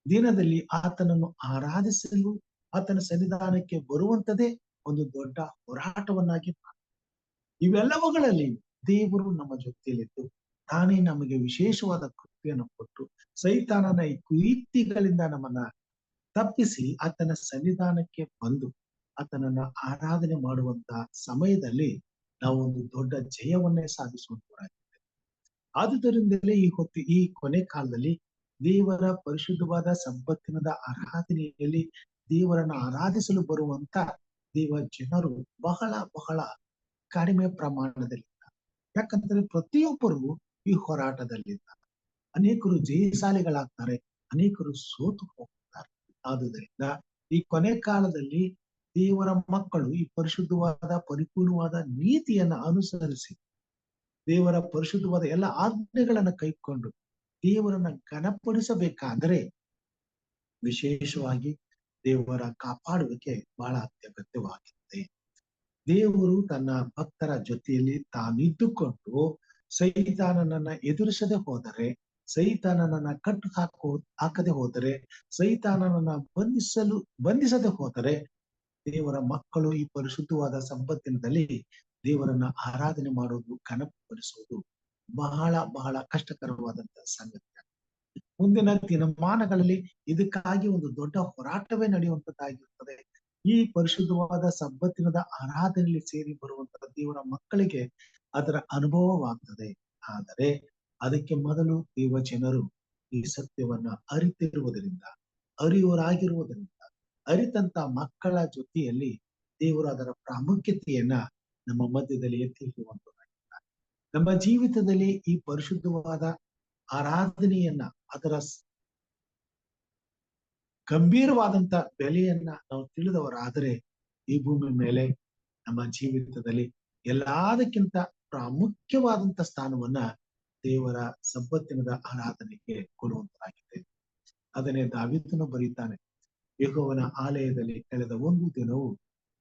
Speaker 2: ದಿನದಲ್ಲಿ ಆತನನ್ನು ಆರಾಧಿಸಲು, ಆತನ ಸನ್ನಿಧಾನಕ್ಕೆ ಬರುವಂತದೇ ಒಂದು ದೊಡ್ಡ ಹೋರಾಟವನ್ನಾಗಿ ಇವೆಲ್ಲವುಗಳಲ್ಲಿ ದೇವರು ನಮ್ಮ ಜೊತೆಯಲ್ಲಿದ್ದು ತಾನೇ ನಮಗೆ ವಿಶೇಷವಾದ ಕೃಪೆಯನ್ನು ಕೊಟ್ಟು ಸೈತಾನನ ಈ ಕುಯುಕ್ತಿಗಳಿಂದ ನಮ್ಮನ್ನ ತಪ್ಪಿಸಿ ಆತನ ಸನ್ನಿಧಾನಕ್ಕೆ ಬಂದು ಆತನನ್ನ ಆರಾಧನೆ ಮಾಡುವಂತ ಸಮಯದಲ್ಲಿ ನಾವು ಒಂದು ದೊಡ್ಡ ಜಯವನ್ನೇ ಸಾಧಿಸುವಂತವರಾಗಿದ್ದೇವೆ. ಆದುದರಿಂದಲೇ ಈ ಕೊನೆ ಕಾಲದಲ್ಲಿ ದೇವರ ಪರಿಶುದ್ಧವಾದ ಸಂಪತ್ತಿನದ ಆರಾಧನೆಯಲ್ಲಿ ದೇವರನ್ನ ಆರಾಧಿಸಲು ಬರುವಂತ ದೇವ ಜನರು ಬಹಳ ಬಹಳ ಕಡಿಮೆ ಪ್ರಮಾಣದಲ್ಲಿದ್ದಾರೆ. ಯಾಕಂದ್ರೆ ಪ್ರತಿಯೊಬ್ಬರು ಈ ಹೋರಾಟದಲ್ಲಿದ್ದಾರೆ. ಅನೇಕರು ಜಯಶಾಲಿಗಳಾಗ್ತಾರೆ, ಅನೇಕರು ಸೋತು ಹೋಗ್ತಾರೆ. ಆದುದರಿಂದ ಈ ಕೊನೆ ಕಾಲದಲ್ಲಿ ದೇವರ ಮಕ್ಕಳು ಈ ಪರಿಶುದ್ಧವಾದ ಪರಿಪೂರ್ಣವಾದ ನೀತಿಯನ್ನ ಅನುಸರಿಸಿ ದೇವರ ಪರಿಶುದ್ಧವಾದ ಎಲ್ಲ ಆಜ್ಞೆಗಳನ್ನ ಕೈಕೊಂಡು ದೇವರನ್ನ ಘನಪಡಿಸಬೇಕಾದರೆ ವಿಶೇಷವಾಗಿ ದೇವರ ಕಾಪಾಡುವಿಕೆ ಬಹಳ ಅತ್ಯಗತ್ಯವಾಗಿದೆ. ದೇವರು ತನ್ನ ಭಕ್ತರ ಜೊತೆಯಲ್ಲಿ ತಾನಿದ್ದುಕೊಂಡು ಸೈತಾನನನ್ನ ಎದುರಿಸದೆ ಹೋದರೆ, ಸೈತಾನನನ್ನ ಕಟ್ಟು ಹಾಕದೆ ಹೋದರೆ, ಸೈತಾನನನ್ನ ಬಂಧಿಸದೆ ಹೋದರೆ ದೇವರ ಮಕ್ಕಳು ಈ ಪರಿಶುದ್ಧವಾದ ಸಂಪತ್ತಿನದಲ್ಲಿ ದೇವರನ್ನ ಆರಾಧನೆ ಮಾಡುವುದು, ಘನಪಡಿಸುವುದು ಬಹಳ ಬಹಳ ಕಷ್ಟಕರವಾದಂತಹ ಸಂಗತಿ. ಮುಂದಿನ ದಿನಮಾನಗಳಲ್ಲಿ ಇದಕ್ಕಾಗಿ ಒಂದು ದೊಡ್ಡ ಹೋರಾಟವೇ ನಡೆಯುವಂತದ್ದಾಗಿರುತ್ತದೆ. ಈ ಪರಿಶುದ್ಧವಾದ ಸಬ್ಬತ್ತಿನದ ಆರಾಧನೆಯಲ್ಲಿ ಸೇರಿ ಬರುವಂತಹ ದೇವರ ಮಕ್ಕಳಿಗೆ ಅದರ ಅನುಭವವಾಗ್ತದೆ. ಆದರೆ ಅದಕ್ಕೆ ಮೊದಲು ದೇವ ಜನರು ಈ ಸತ್ಯವನ್ನ ಅರಿಯುವರಾಗಿರುವುದರಿಂದ ಅರಿತಂತ ಮಕ್ಕಳ ಜೊತೆಯಲ್ಲಿ ದೇವರು ಅದರ ಪ್ರಾಮುಖ್ಯತೆಯನ್ನ ನಮ್ಮ ಮಧ್ಯದಲ್ಲಿ ಎತ್ತಿ ಹಿಡಿಯುವಂತದ್ದಾಗಿದ್ದಾರೆ. ನಮ್ಮ ಜೀವಿತದಲ್ಲಿ ಈ ಪರಿಶುದ್ಧವಾದ ಆರಾಧನೆಯನ್ನ ಅದರ ಗಂಭೀರವಾದಂತ ಬೆಲೆಯನ್ನ ನಾವು ತಿಳಿದವರಾದರೆ ಈ ಭೂಮಿ ಮೇಲೆ ನಮ್ಮ ಜೀವಿತದಲ್ಲಿ ಎಲ್ಲದಕ್ಕಿಂತ ಪ್ರಾಮುಖ್ಯವಾದಂತ ಸ್ಥಾನವನ್ನ ದೇವರ ಸಬ್ಬತ್ತಿನದ ಆರಾಧನೆಗೆ ಕೊಡುವಂತಾಗಿದೆ. ಅದನ್ನೇ ದಾವೀದನು ಬರೀತಾನೆ, ಯೆಹೋವನ ಆಲಯದಲ್ಲಿ ಕಳೆದ ಒಂದು ದಿನವು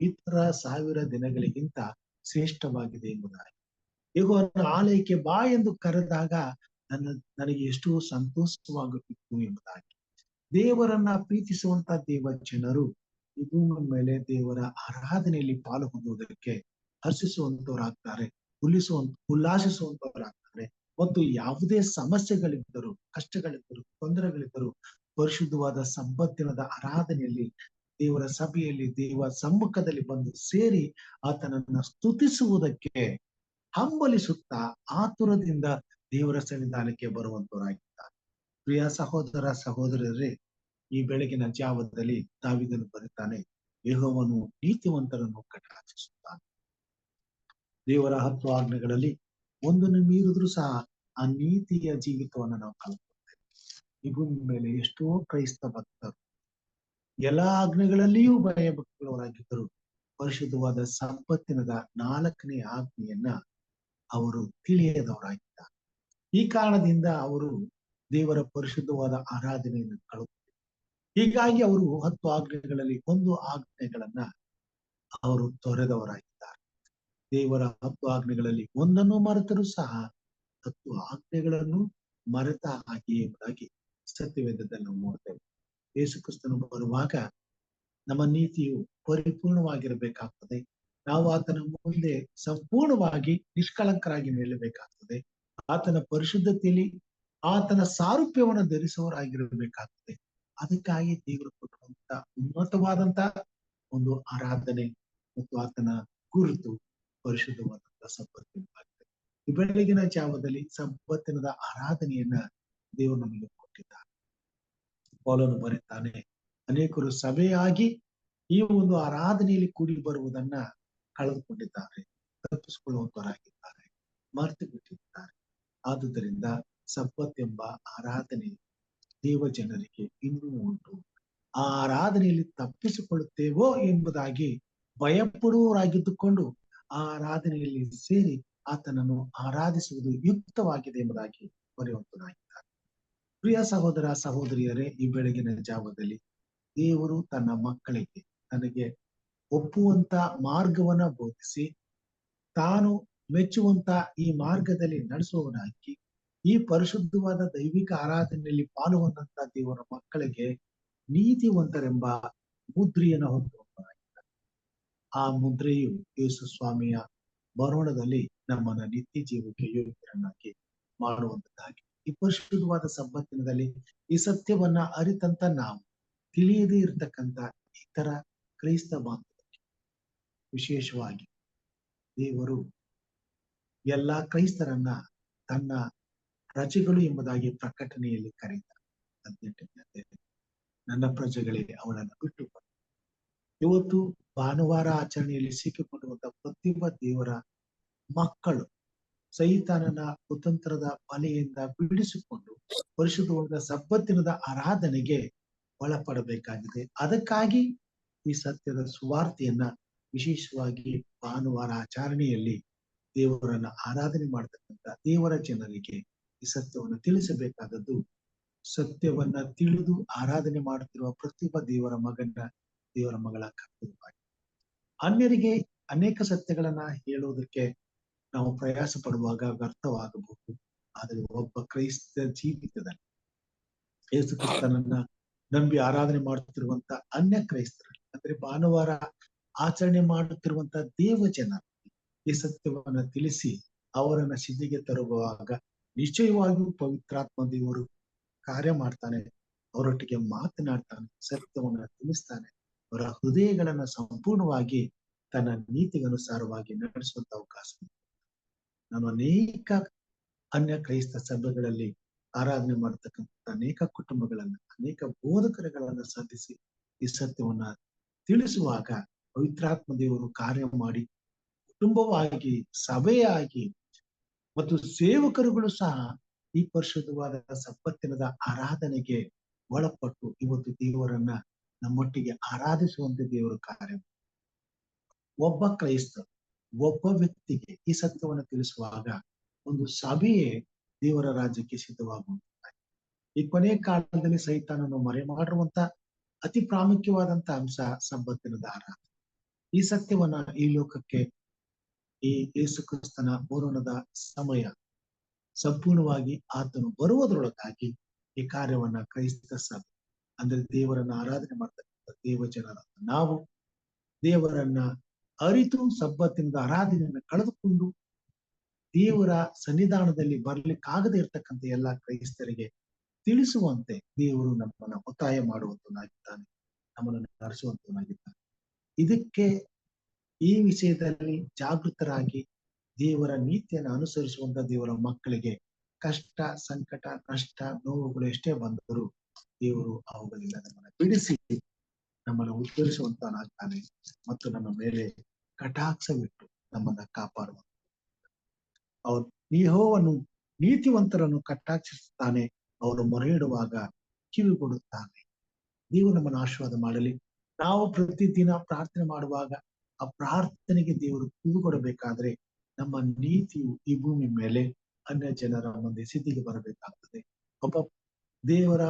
Speaker 2: ಇತರ 1000 ದಿನಗಳಿಗಿಂತ ಶ್ರೇಷ್ಠವಾಗಿದೆ ಎಂಬುದಾಗಿ. ಯೆಹೋವನ ಆಲಯಕ್ಕೆ ಬಾ ಎಂದು ಕರೆದಾಗ ನನಗೆ ಎಷ್ಟು ಸಂತೋಷವಾಗುತ್ತಿತ್ತು ಎಂಬುದಾಗಿ. ದೇವರನ್ನ ಪ್ರೀತಿಸುವಂತ ದೇವ ಜನರು ಈ ಭೂಮಿ ಮೇಲೆ ದೇವರ ಆರಾಧನೆಯಲ್ಲಿ ಪಾಲು ಹೊಂದುವುದಕ್ಕೆ ಹರ್ಷಿಸುವಂತವರಾಗ್ತಾರೆ, ಉಲ್ಲಾಸಿಸುವಂತವರಾಗ್ತಾರೆ. ಮತ್ತು ಯಾವುದೇ ಸಮಸ್ಯೆಗಳಿದ್ದರೂ, ಕಷ್ಟಗಳಿದ್ದರೂ, ತೊಂದರೆಗಳಿದ್ದರೂ ಪರಿಶುದ್ಧವಾದ ಸಬ್ಬತ್ತಿನದ ಆರಾಧನೆಯಲ್ಲಿ ದೇವರ ಸಭೆಯಲ್ಲಿ ದೇವ ಸಮ್ಮುಖದಲ್ಲಿ ಬಂದು ಸೇರಿ ಆತನನ್ನ ಸ್ತುತಿಸುವುದಕ್ಕೆ ಹಂಬಲಿಸುತ್ತಾ ಆತುರದಿಂದ ದೇವರ ಸನ್ನಿಧಾನಕ್ಕೆ ಬರುವಂತವರಾಗಿದ್ದಾರೆ. ಪ್ರಿಯ ಸಹೋದರ ಸಹೋದರರೇ, ಈ ಬೆಳಗಿನ ಜಾವದಲ್ಲಿ ದಾವೀದನು ಬರುತ್ತಾನೆ, ಯೆಹೋವನು ನೀತಿವಂತರನ್ನು ಕಟಾಕ್ಷಿಸುತ್ತಾನೆ. ದೇವರ 10 ಆಜ್ಞೆಗಳಲ್ಲಿ ಒಂದನ್ನು ಮೀರಿದ್ರೂ ಸಹ ಆ ನೀತಿಯ ಜೀವಿತವನ್ನು ನಾವು ಕಲ್ತ್ಕೊಳ್ತೇವೆ. ಈ ಭೂಮಿ ಮೇಲೆ ಎಷ್ಟೋ ಕ್ರೈಸ್ತ ಭಕ್ತರು ಎಲ್ಲಾ ಆಜ್ಞೆಗಳಲ್ಲಿಯೂ ಭಯಭಕ್ತಿಗಳವರಾಗಿದ್ದರು, ಪರಿಶುದ್ಧವಾದ ಸಂಪತ್ತಿನದ 4ನೇ ಆಜ್ಞೆಯನ್ನ ಅವರು ತಿಳಿಯದವರಾಗಿದ್ದಾರೆ. ಈ ಕಾರಣದಿಂದ ಅವರು ದೇವರ ಪರಿಶುದ್ಧವಾದ ಆರಾಧನೆಯನ್ನು ಕಳುತ್ತಾರೆ. ಹೀಗಾಗಿ ಅವರು 10 ಆಜ್ಞೆಗಳಲ್ಲಿ 1 ಆಜ್ಞೆಗಳನ್ನ ಅವರು ತೊರೆದವರಾಗಿದ್ದಾರೆ. ದೇವರ 10 ಆಜ್ಞೆಗಳಲ್ಲಿ ಒಂದನ್ನು ಮರೆತರೂ ಸಹ 10 ಆಜ್ಞೆಗಳನ್ನು ಮರೆತ ಹಾಗೆ ಎಂಬುದಾಗಿ ಸತ್ಯವೇದದಲ್ಲಿ ನಾವು ನೋಡ್ತೇವೆ. ಯೇಸು ಕ್ರಿಸ್ತನು ಬರುವಾಗ ನಮ್ಮ ನೀತಿಯು ಪರಿಪೂರ್ಣವಾಗಿರಬೇಕಾಗ್ತದೆ. ನಾವು ಆತನ ಮುಂದೆ ಸಂಪೂರ್ಣವಾಗಿ ನಿಷ್ಕಳಂಕರಾಗಿ ನಿಲ್ಲಬೇಕಾಗ್ತದೆ. ಆತನ ಪರಿಶುದ್ಧತೆಯಲ್ಲಿ ಆತನ ಸಾರೂಪ್ಯವನ್ನು ಧರಿಸುವವರಾಗಿರಬೇಕಾಗ್ತದೆ. ಅದಕ್ಕಾಗಿ ದೇವರು ಕೊಟ್ಟಂತ ಉನ್ನತವಾದಂತ ಒಂದು ಆರಾಧನೆ ಮತ್ತು ಆತನ ಕುರಿತು ಪರಿಶುದ್ಧವಾದಂತಹ ಸಬ್ಬತ್ತಿನವಾಗಿದೆ. ಈ ಬೆಳಗಿನ ಜಾವದಲ್ಲಿ ಸಬ್ಬತ್ತಿನದ ಆರಾಧನೆಯನ್ನ ದೇವರು ನಮಗೆ ಕೊಟ್ಟಿದ್ದಾರೆ. ಪೌಲನು ಬರೀತಾನೆ, ಅನೇಕರು ಸಭೆಯಾಗಿ ಈ ಒಂದು ಆರಾಧನೆಯಲ್ಲಿ ಕೂಡಿ ಬರುವುದನ್ನ ಕಳೆದುಕೊಂಡಿದ್ದಾರೆ, ತಪ್ಪಿಸಿಕೊಳ್ಳುವಂತವರಾಗಿದ್ದಾರೆ, ಮರೆತು ಬಿಟ್ಟಿದ್ದಾರೆ. ಆದುದರಿಂದ ಸಬ್ಬತ್ ಎಂಬ ಆರಾಧನೆ ದೇವ ಜನರಿಗೆ ಇನ್ನೂ ಉಂಟು. ಆ ಆರಾಧನೆಯಲ್ಲಿ ತಪ್ಪಿಸಿಕೊಳ್ಳುತ್ತೇವೋ ಎಂಬುದಾಗಿ ಭಯಪಡುವವರಾಗಿದ್ದುಕೊಂಡು ಆ ಆರಾಧನೆಯಲ್ಲಿ ಸೇರಿ ಆತನನ್ನು ಆರಾಧಿಸುವುದು ಯುಕ್ತವಾಗಿದೆ ಎಂಬುದಾಗಿ ಬರೆಯುವಂತನಾಗಿದ್ದಾರೆ. ಪ್ರಿಯ ಸಹೋದರ ಸಹೋದರಿಯರೇ, ಈ ಬೆಳಗಿನ ಜಾವದಲ್ಲಿ ದೇವರು ತನ್ನ ಮಕ್ಕಳಿಗೆ ತನಗೆ ಒಪ್ಪುವಂತ ಮಾರ್ಗವನ್ನ ಬೋಧಿಸಿ ತಾನು ಮೆಚ್ಚುವಂತ ಈ ಮಾರ್ಗದಲ್ಲಿ ನಡೆಸುವವನಾಗಿ ಈ ಪರಿಶುದ್ಧವಾದ ದೈವಿಕ ಆರಾಧನೆಯಲ್ಲಿ ಪಾಲು ಹೊಂದಂತ ದೇವರ ಮಕ್ಕಳಿಗೆ ನೀತಿವಂತರೆಂಬ ಮುದ್ರೆಯನ್ನು ಹೊಂದುವಂತರಾಗಿದ್ದಾರೆ. ಆ ಮುದ್ರೆಯು ಯೇಸು ಸ್ವಾಮಿಯ ಬರೋಣದಲ್ಲಿ ನಮ್ಮನ್ನ ನಿತ್ಯ ಜೀವಕ್ಕೆ ಯೋಗ್ಯರನ್ನಾಗಿ ಮಾಡುವಂತದ್ದಾಗಿ. ಈ ಪರಿಶುದ್ಧವಾದ ಸಬ್ಬತ್ತಿನದಲ್ಲಿ ಈ ಸತ್ಯವನ್ನ ಅರಿತಂತ ನಾವು ತಿಳಿಯದೇ ಇರತಕ್ಕಂತ ಇತರ ಕ್ರೈಸ್ತ ಬಾಂಧವರಿಗೆ ವಿಶೇಷವಾಗಿ ದೇವರು ಎಲ್ಲಾ ಕ್ರೈಸ್ತರನ್ನ ತನ್ನ ಪ್ರಜೆಗಳು ಎಂಬುದಾಗಿ ಪ್ರಕಟಣೆಯಲ್ಲಿ ಕರೀತಾರೆ. 18ನೇ ನನ್ನ ಪ್ರಜೆಗಳೇ ಅವಳನ್ನು ಬಿಟ್ಟು ಬಂದು. ಇವತ್ತು ಭಾನುವಾರ ಆಚರಣೆಯಲ್ಲಿ ಸಿಕ್ಕಿಕೊಳ್ಳುವಂತ ಪ್ರತಿಯೊಬ್ಬ ದೇವರ ಮಕ್ಕಳು ಸೈತಾನನ ಕುತಂತ್ರದ ಬಲೆಯಿಂದ ಬಿಡಿಸಿಕೊಂಡು ಪರಿಶುದ್ಧವಾದ ಸಬ್ಬತ್ತಿನದ ಆರಾಧನೆಗೆ ಒಳಪಡಬೇಕಾಗಿದೆ. ಅದಕ್ಕಾಗಿ ಈ ಸತ್ಯದ ಸುವಾರ್ತೆಯನ್ನ ವಿಶೇಷವಾಗಿ ಭಾನುವಾರ ಆಚರಣೆಯಲ್ಲಿ ದೇವರನ್ನ ಆರಾಧನೆ ಮಾಡತಕ್ಕಂಥ ದೇವರ ಜನರಿಗೆ ಈ ಸತ್ಯವನ್ನು ತಿಳಿಸಬೇಕಾದದ್ದು, ಸತ್ಯವನ್ನ ತಿಳಿದು ಆರಾಧನೆ ಮಾಡುತ್ತಿರುವ ಪ್ರತಿಯೊಬ್ಬ ದೇವರ ಮಗಳ ಕರ್ತವ್ಯವಾಗಿದೆ. ಅನ್ಯರಿಗೆ ಅನೇಕ ಸತ್ಯಗಳನ್ನ ಹೇಳುವುದಕ್ಕೆ ನಾವು ಪ್ರಯಾಸ ಪಡುವಾಗ ವ್ಯರ್ಥವಾಗಬಹುದು. ಆದರೆ ಒಬ್ಬ ಕ್ರೈಸ್ತ ಜೀವಿತದಲ್ಲಿ ಯೇಸು ಕ್ರಿಸ್ತನನ್ನ ನಂಬಿ ಆರಾಧನೆ ಮಾಡುತ್ತಿರುವಂತ ಅನ್ಯ ಕ್ರೈಸ್ತರಲ್ಲಿ, ಅಂದ್ರೆ ಭಾನುವಾರ ಆಚರಣೆ ಮಾಡುತ್ತಿರುವಂತ ದೇವ ಜನರು ಈ ಸತ್ಯವನ್ನ ತಿಳಿಸಿ ಅವರನ್ನ ಸಿದ್ಧಿಗೆ ತರುವಾಗ ನಿಶ್ಚಯವಾಗಿಯೂ ಪವಿತ್ರಾತ್ಮ ದೇವರು ಕಾರ್ಯ ಮಾಡ್ತಾನೆ, ಅವರೊಟ್ಟಿಗೆ ಮಾತನಾಡ್ತಾನೆ, ಸತ್ಯವನ್ನ ತಿಳಿಸ್ತಾನೆ, ಅವರ ಹೃದಯಗಳನ್ನ ಸಂಪೂರ್ಣವಾಗಿ ತನ್ನ ನೀತಿಗನುಸಾರವಾಗಿ ನಡೆಸುವಂತ ಅವಕಾಶ. ನಾನು ಅನೇಕ ಅನ್ಯ ಕ್ರೈಸ್ತ ಸಭೆಗಳಲ್ಲಿ ಆರಾಧನೆ ಮಾಡತಕ್ಕಂಥ ಅನೇಕ ಕುಟುಂಬಗಳನ್ನ, ಅನೇಕ ಬೋಧಕರುಗಳನ್ನ ಸಾಧಿಸಿ ಈ ಸತ್ಯವನ್ನ ತಿಳಿಸುವಾಗ ಪವಿತ್ರಾತ್ಮ ದೇವರು ಕಾರ್ಯ ಮಾಡಿ ಕುಟುಂಬವಾಗಿ, ಸಭೆಯಾಗಿ ಮತ್ತು ಸೇವಕರುಗಳು ಸಹ ಈ ಪರಿಶುದ್ಧವಾದ ಸಬ್ಬತ್ತಿನದ ಆರಾಧನೆಗೆ ಒಳಪಟ್ಟು ಇವತ್ತು ದೇವರನ್ನ ನಮ್ಮೊಟ್ಟಿಗೆ ಆರಾಧಿಸುವಂತೆ ದೇವರು ಕಾರ್ಯ. ಒಬ್ಬ ಕ್ರೈಸ್ತ ಒಬ್ಬ ವ್ಯಕ್ತಿಗೆ ಈ ಸತ್ಯವನ್ನು ತಿಳಿಸುವಾಗ ಒಂದು ಸಭೆಯೇ ದೇವರ ರಾಜ್ಯಕ್ಕೆ ಸಿದ್ಧವಾಗುವಂತ. ಈ ಕೊನೆಯ ಕಾಲದಲ್ಲಿ ಸೈತಾನನ್ನು ಮರೆ ಮಾಡಿರುವಂತ ಅತಿ ಪ್ರಾಮುಖ್ಯವಾದಂತ ಅಂಶ ಸಬ್ಬತ್ತಿನದ ಆರಾಧನೆ. ಈ ಸತ್ಯವನ್ನ ಈ ಲೋಕಕ್ಕೆ ಈ ಯೇಸು ಕ್ರಿಸ್ತನ ಪೂರ್ಣದ ಸಮಯ ಸಂಪೂರ್ಣವಾಗಿ ಆತನು ಬರುವುದರೊಳಗಾಗಿ ಈ ಕಾರ್ಯವನ್ನ ಕ್ರೈಸ್ತ ಸಭೆ, ಅಂದ್ರೆ ದೇವರನ್ನ ಆರಾಧನೆ ಮಾಡ್ತಕ್ಕಂಥ ದೇವ ಜನರ ನಾವು ದೇವರನ್ನ ಅರಿತು ಸಬ್ಬತ್ತಿನದ ಆರಾಧನೆಯನ್ನ ಕಳೆದುಕೊಂಡು ದೇವರ ಸನ್ನಿಧಾನದಲ್ಲಿ ಬರ್ಲಿಕ್ಕಾಗದೇ ಇರ್ತಕ್ಕಂಥ ಎಲ್ಲಾ ಕ್ರೈಸ್ತರಿಗೆ ತಿಳಿಸುವಂತೆ ದೇವರು ನಮ್ಮನ್ನ ಒತ್ತಾಯ ಮಾಡುವಂತನಾಗಿದ್ದಾನೆ, ನಮ್ಮನ್ನು ನಡೆಸುವಂತನಾಗಿದ್ದಾನೆ. ಇದಕ್ಕೆ ಈ ವಿಷಯದಲ್ಲಿ ಜಾಗೃತರಾಗಿ ದೇವರ ನೀತಿಯನ್ನು ಅನುಸರಿಸುವಂತ ದೇವರ ಮಕ್ಕಳಿಗೆ ಕಷ್ಟ, ಸಂಕಟ, ನಷ್ಟ, ನೋವುಗಳು ಎಷ್ಟೇ ಬಂದರೂ ದೇವರು ಅವುಗಳಿಂದ ನಮ್ಮನ್ನ ಬಿಡಿಸಿ ನಮ್ಮನ್ನು ಉದ್ಧರಿಸುವಂತನಾಗ್ತಾನೆ ಮತ್ತು ನಮ್ಮ ಮೇಲೆ ಕಟಾಕ್ಷವಿಟ್ಟು ನಮ್ಮನ್ನ ಕಾಪಾಡುವ. ಅವರು ಯೆಹೋವನು ನೀತಿವಂತರನ್ನು ಕಟಾಕ್ಷಿಸುತ್ತಾನೆ, ಅವರು ಮೊರೆ ಇಡುವಾಗ ಕಿವಿಗೊಡುತ್ತಾನೆ. ದೇವರು ನಮ್ಮನ್ನು ಆಶೀರ್ವಾದ ಮಾಡಲಿ. ನಾವು ಪ್ರತಿದಿನ ಪ್ರಾರ್ಥನೆ ಮಾಡುವಾಗ ಆ ಪ್ರಾರ್ಥನೆಗೆ ದೇವರು ಕಿವಿಗೊಡಬೇಕಾದ್ರೆ ನಮ್ಮ ನೀತಿಯು ಈ ಭೂಮಿ ಮೇಲೆ ಅನ್ಯ ಜನರ ಮುಂದೆ ಸಿದ್ಧಿಗೆ ಬರಬೇಕಾಗ್ತದೆ. ಒಬ್ಬ ದೇವರ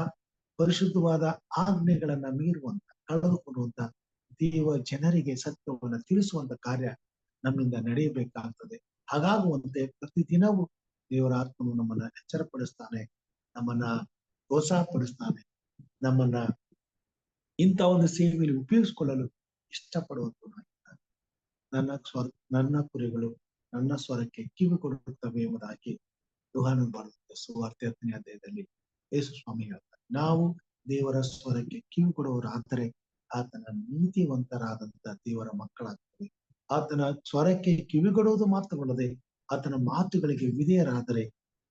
Speaker 2: ಪರಿಶುದ್ಧವಾದ ಆಜ್ಞೆಗಳನ್ನ ಮೀರುವಂತ, ಕಳೆದುಕೊಳ್ಳುವಂತ ದೇವ ಜನರಿಗೆ ಸತ್ಯವನ್ನ ತಿಳಿಸುವಂತ ಕಾರ್ಯ ನಮ್ಮಿಂದ ನಡೆಯಬೇಕಾಗ್ತದೆ. ಹಾಗಾಗುವಂತೆ ಪ್ರತಿದಿನವೂ ದೇವರ ಆತ್ಮನು ನಮ್ಮನ್ನ ಎಚ್ಚರಪಡಿಸ್ತಾನೆ, ನಮ್ಮನ್ನ ಪ್ರೋತ್ಸಾಹಪಡಿಸ್ತಾನೆ, ನಮ್ಮನ್ನ ಇಂಥ ಒಂದು ಸೇವೆಯಲ್ಲಿ ಉಪಯೋಗಿಸಿಕೊಳ್ಳಲು ಇಷ್ಟಪಡುವಂತನಾಗಿದ್ದಾನೆ. ನನ್ನ ಕುರಿಗಳು ನನ್ನ ಸ್ವರಕ್ಕೆ ಕಿವಿ ಕೊಡುತ್ತವೆ ಎಂಬುದಾಗಿ ಯೋಹಾನನ ಬರೆದ ಸುವಾರ್ತೆ 10ನೇ ಅಧ್ಯಾಯದಲ್ಲಿ ಯೇಸು ಸ್ವಾಮಿ ಹೇಳ್ತಾರೆ. ನಾವು ದೇವರ ಸ್ವರಕ್ಕೆ ಕಿವಿ ಕೊಡುವವರಾದರೆ ಆತನ ನೀತಿವಂತರಾದಂತ ದೇವರ ಮಕ್ಕಳಾಗ್ತವೆ. ಆತನ ಸ್ವರಕ್ಕೆ ಕಿವಿಗೊಡುವುದು ಮಾತ್ರವಲ್ಲದೆ ಆತನ ಮಾತುಗಳಿಗೆ ವಿಧೇಯರಾದರೆ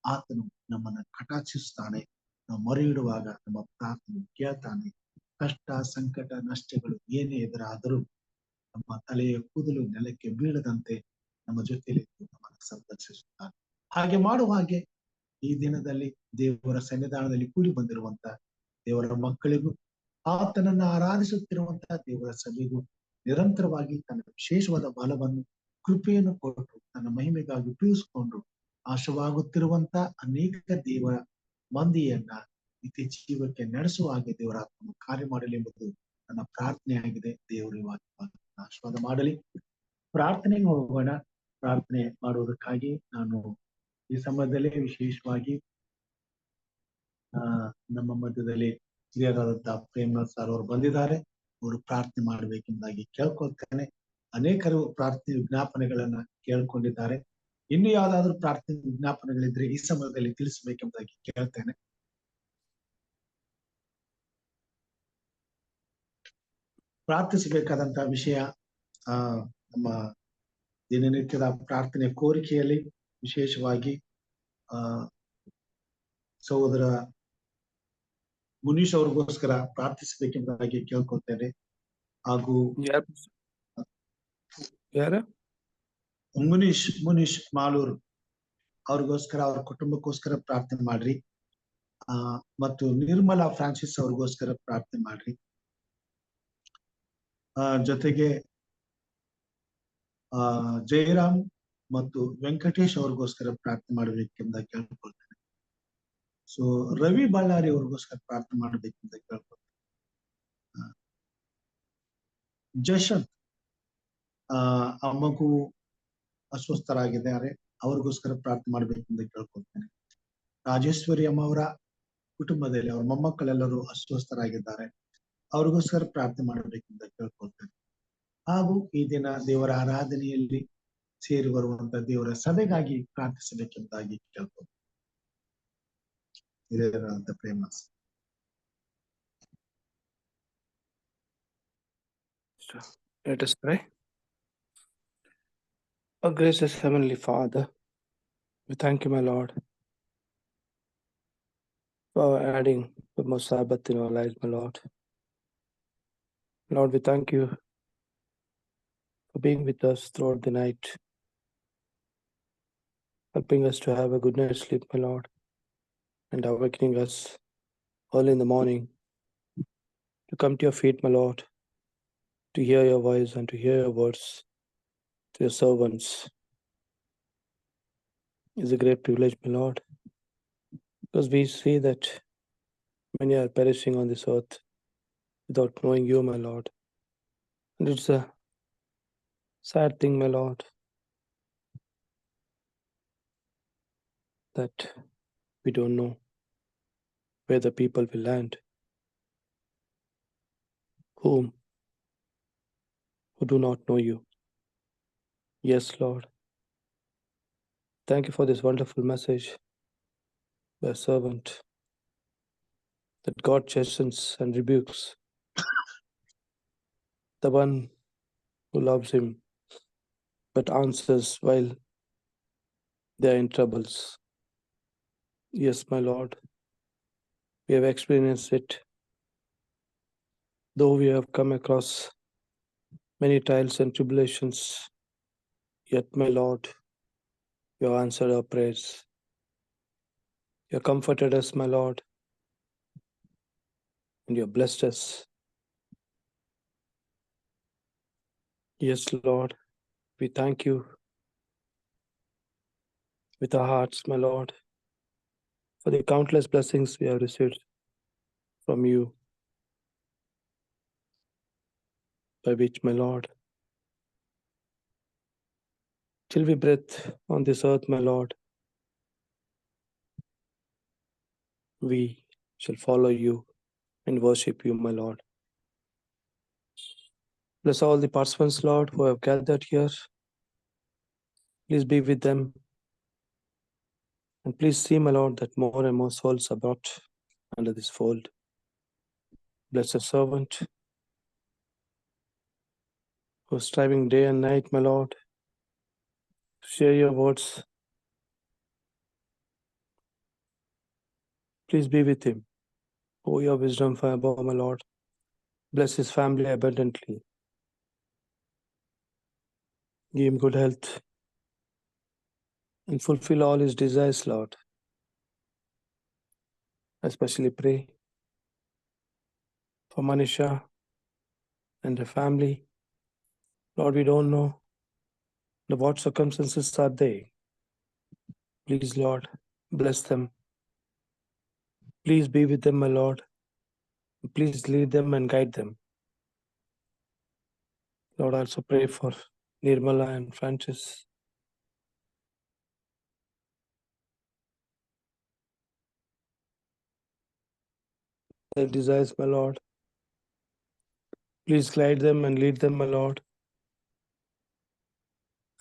Speaker 2: ಆತನು ನಮ್ಮನ್ನ ಕಟಾಕ್ಷಿಸ್ತಾನೆ. ನಾವು ಮೊರೆ ಇಡುವಾಗ ನಮ್ಮ ಪ್ರಾರ್ಥನೆ ಕೇಳ್ತಾನೆ. ಕಷ್ಟ, ಸಂಕಟ, ನಷ್ಟಗಳು ಏನೇ ಎದುರಾದರೂ ನಮ್ಮ ತಲೆಯ ಕೂದಲು ನೆಲಕ್ಕೆ ಬೀಳದಂತೆ ನಮ್ಮ ಜೊತೆಯಲ್ಲಿ ನಮ್ಮನ್ನು ಸಂರಕ್ಷಿಸುತ್ತಾನೆ. ಹಾಗೆ ಮಾಡುವ ಹಾಗೆ ಈ ದಿನದಲ್ಲಿ ದೇವರ ಸನ್ನಿಧಾನದಲ್ಲಿ ಕೂಡಿ ಬಂದಿರುವಂತ ದೇವರ ಮಕ್ಕಳಿಗೂ ಆತನನ್ನ ಆರಾಧಿಸುತ್ತಿರುವಂತಹ ದೇವರ ಸಭೆಗೂ ನಿರಂತರವಾಗಿ ತನ್ನ ವಿಶೇಷವಾದ ಬಲವನ್ನು, ಕೃಪೆಯನ್ನು ಕೊಟ್ಟು ತನ್ನ ಮಹಿಮೆಗಾಗಿ ಉಪಯೋಗಿಸಿಕೊಂಡು ಆಶವಾಗುತ್ತಿರುವಂತ ಅನೇಕ ದೇವರ ಮಂದಿಯನ್ನ ನಿತ್ಯ ಜೀವಕ್ಕೆ ನಡೆಸುವ ಹಾಗೆ ದೇವರ ಆತ್ಮನು ಕಾರ್ಯ ಮಾಡಲಿ ಎಂಬುದು ನನ್ನ ಪ್ರಾರ್ಥನೆ ಆಗಿದೆ. ದೇವರು ಆಶೀರ್ವಾದ ಮಾಡಲಿ. ಪ್ರಾರ್ಥನೆಗೆ ಹೋಗೋಣ. ಪ್ರಾರ್ಥನೆ ಮಾಡುವುದಕ್ಕಾಗಿ ನಾನು ಈ ಸಮಯದಲ್ಲಿ ವಿಶೇಷವಾಗಿ ನಮ್ಮ ಮಧ್ಯದಲ್ಲಿ ಹಿರಿಯರಾದಂತಹ ಪ್ರೇಮನಾಥ್ ಸರ್ ಅವರು ಬಂದಿದ್ದಾರೆ. ಅವರು ಪ್ರಾರ್ಥನೆ ಮಾಡಬೇಕೆಂಬುದಾಗಿ ಕೇಳ್ಕೊಳ್ತೇನೆ. ಅನೇಕರು ಪ್ರಾರ್ಥನೆ ವಿಜ್ಞಾಪನೆಗಳನ್ನ ಕೇಳ್ಕೊಂಡಿದ್ದಾರೆ. ಇನ್ನು ಯಾವ್ದಾದ್ರು ಪ್ರಾರ್ಥನೆ ವಿಜ್ಞಾಪನೆಗಳಿದ್ರೆ ಈ ಸಮಯದಲ್ಲಿ ತಿಳಿಸಬೇಕೆಂಬುದಾಗಿ ಕೇಳ್ತೇನೆ. ಪ್ರಾರ್ಥಿಸಬೇಕಾದಂತಹ ವಿಷಯ ನಮ್ಮ ದಿನನಿತ್ಯದ ಪ್ರಾರ್ಥನೆ ಕೋರಿಕೆಯಲ್ಲಿ ವಿಶೇಷವಾಗಿ ಸಹೋದರ ಮುನೀಶ್ ಅವ್ರಿಗೋಸ್ಕರ ಪ್ರಾರ್ಥಿಸಬೇಕೆಂಬುದಾಗಿ ಕೇಳ್ಕೊಳ್ತೇನೆ. ಹಾಗೂ ಮುನೀಶ್ ಮಾಲೂರ್ ಅವ್ರಿಗೋಸ್ಕರ, ಅವ್ರ ಕುಟುಂಬಕ್ಕೋಸ್ಕರ ಪ್ರಾರ್ಥನೆ ಮಾಡ್ರಿ. ಮತ್ತು ನಿರ್ಮಲಾ ಫ್ರಾನ್ಸಿಸ್ ಅವ್ರಿಗೋಸ್ಕರ ಪ್ರಾರ್ಥನೆ ಮಾಡ್ರಿ. ಜೊತೆಗೆ ಜಯರಾಮ್ ಮತ್ತು ವೆಂಕಟೇಶ್ ಅವ್ರಿಗೋಸ್ಕರ ಪ್ರಾರ್ಥನೆ ಮಾಡಬೇಕೆಂದ ಕೇಳ್ಕೊಳ್ತೇನೆ. ಸೊ ರವಿ ಬಳ್ಳಾರಿ ಅವ್ರಿಗೋಸ್ಕರ ಪ್ರಾರ್ಥನೆ ಮಾಡಬೇಕೆಂದ ಕೇಳ್ಕೊಳ್ತೇನೆ. ಜಶಂತ್ ಆ ಮಗು ಅಸ್ವಸ್ಥರಾಗಿದ್ದಾರೆ, ಅವ್ರಿಗೋಸ್ಕರ ಪ್ರಾರ್ಥನೆ ಮಾಡಬೇಕೆಂದ ಕೇಳ್ಕೊಳ್ತೇನೆ. ರಾಜೇಶ್ವರಿ ಅಮ್ಮ ಅವರ ಕುಟುಂಬದಲ್ಲಿ ಅವ್ರ ಮೊಮ್ಮಕ್ಕಳೆಲ್ಲರೂ ಅಸ್ವಸ್ಥರಾಗಿದ್ದಾರೆ, ಅವ್ರಿಗೋಸ್ಕರ ಪ್ರಾರ್ಥನೆ ಮಾಡಬೇಕೆಂದ ಕೇಳ್ಕೊಳ್ತೇನೆ. ಹಾಗೂ ಈ ದಿನ ದೇವರ ಆರಾಧನೆಯಲ್ಲಿ ಸೇರಿ ಬರುವಂತ ದೇವರ ಸಭೆಗಾಗಿ ಪ್ರಾರ್ಥಿಸಬೇಕೆಂದಾಗಿ ಕೇಳ್ಕೊಳ್ತೇನೆ. ಹಿರಿಯರಾದಂತ ಪ್ರೇಮ.
Speaker 4: Let us pray. Our gracious Heavenly Father, we thank you, my Lord, for adding the more Sabbath in our lives, my Lord. Lord, we thank you for being with us throughout the night, helping us to have a good night's sleep, my Lord, and awakening us early in the morning to come to your feet, my Lord, to hear your voice and to hear your words to your servants. It's a great privilege, my Lord, because we see that many are perishing on this earth without knowing you, my Lord. And it's a sad thing, my Lord, that we don't know where the people will land, who do not know you. Yes, Lord. Thank you for this wonderful message by a servant, that God chastens and rebukes the one who loves him, but answers while they are in troubles. Yes, my Lord, we have experienced it. Though we have come across many trials and tribulations, yet, my Lord, you have answered our prayers. You have comforted us, my Lord, and you have blessed us. Yes, Lord, we thank you with our hearts, my Lord, for the countless blessings we have received from you, by which, my Lord, till we breathe on this earth, my Lord, we shall follow you and worship you, my Lord. Bless all the participants, Lord, who have gathered here. Please be with them. And please see, my Lord, that more and more souls are brought under this fold. Bless your servant, who is striving day and night, my Lord, to share your words. Please be with him. Pour your wisdom from above, my Lord. Bless his family abundantly. Give him good health and fulfill all his desires, Lord. I especially pray for Manisha and her family. Lord, we don't know the what circumstances are they. Please, Lord, bless them. Please be with them, my Lord. Please lead them and guide them. Lord, I also pray for Nirmala and Francis. Their desires, my Lord. Please guide them and lead them, my Lord,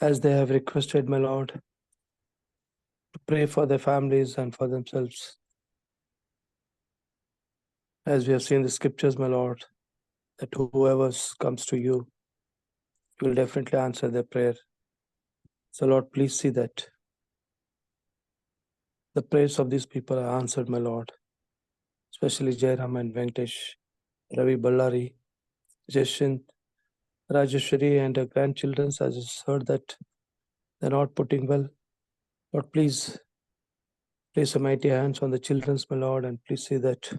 Speaker 4: as they have requested, my Lord, to pray for their families and for themselves. As we have seen the scriptures, my Lord, that whoever comes to you, you will definitely answer their prayer. So, Lord, please see that the prayers of these people are answered, my Lord, especially Jairam and Venkatesh, Ravi Ballari, Jashint, Rajeshwari, and her grandchildren. I just heard that they're not putting well. Lord, please Place your mighty hands on the children's, my Lord, and please see that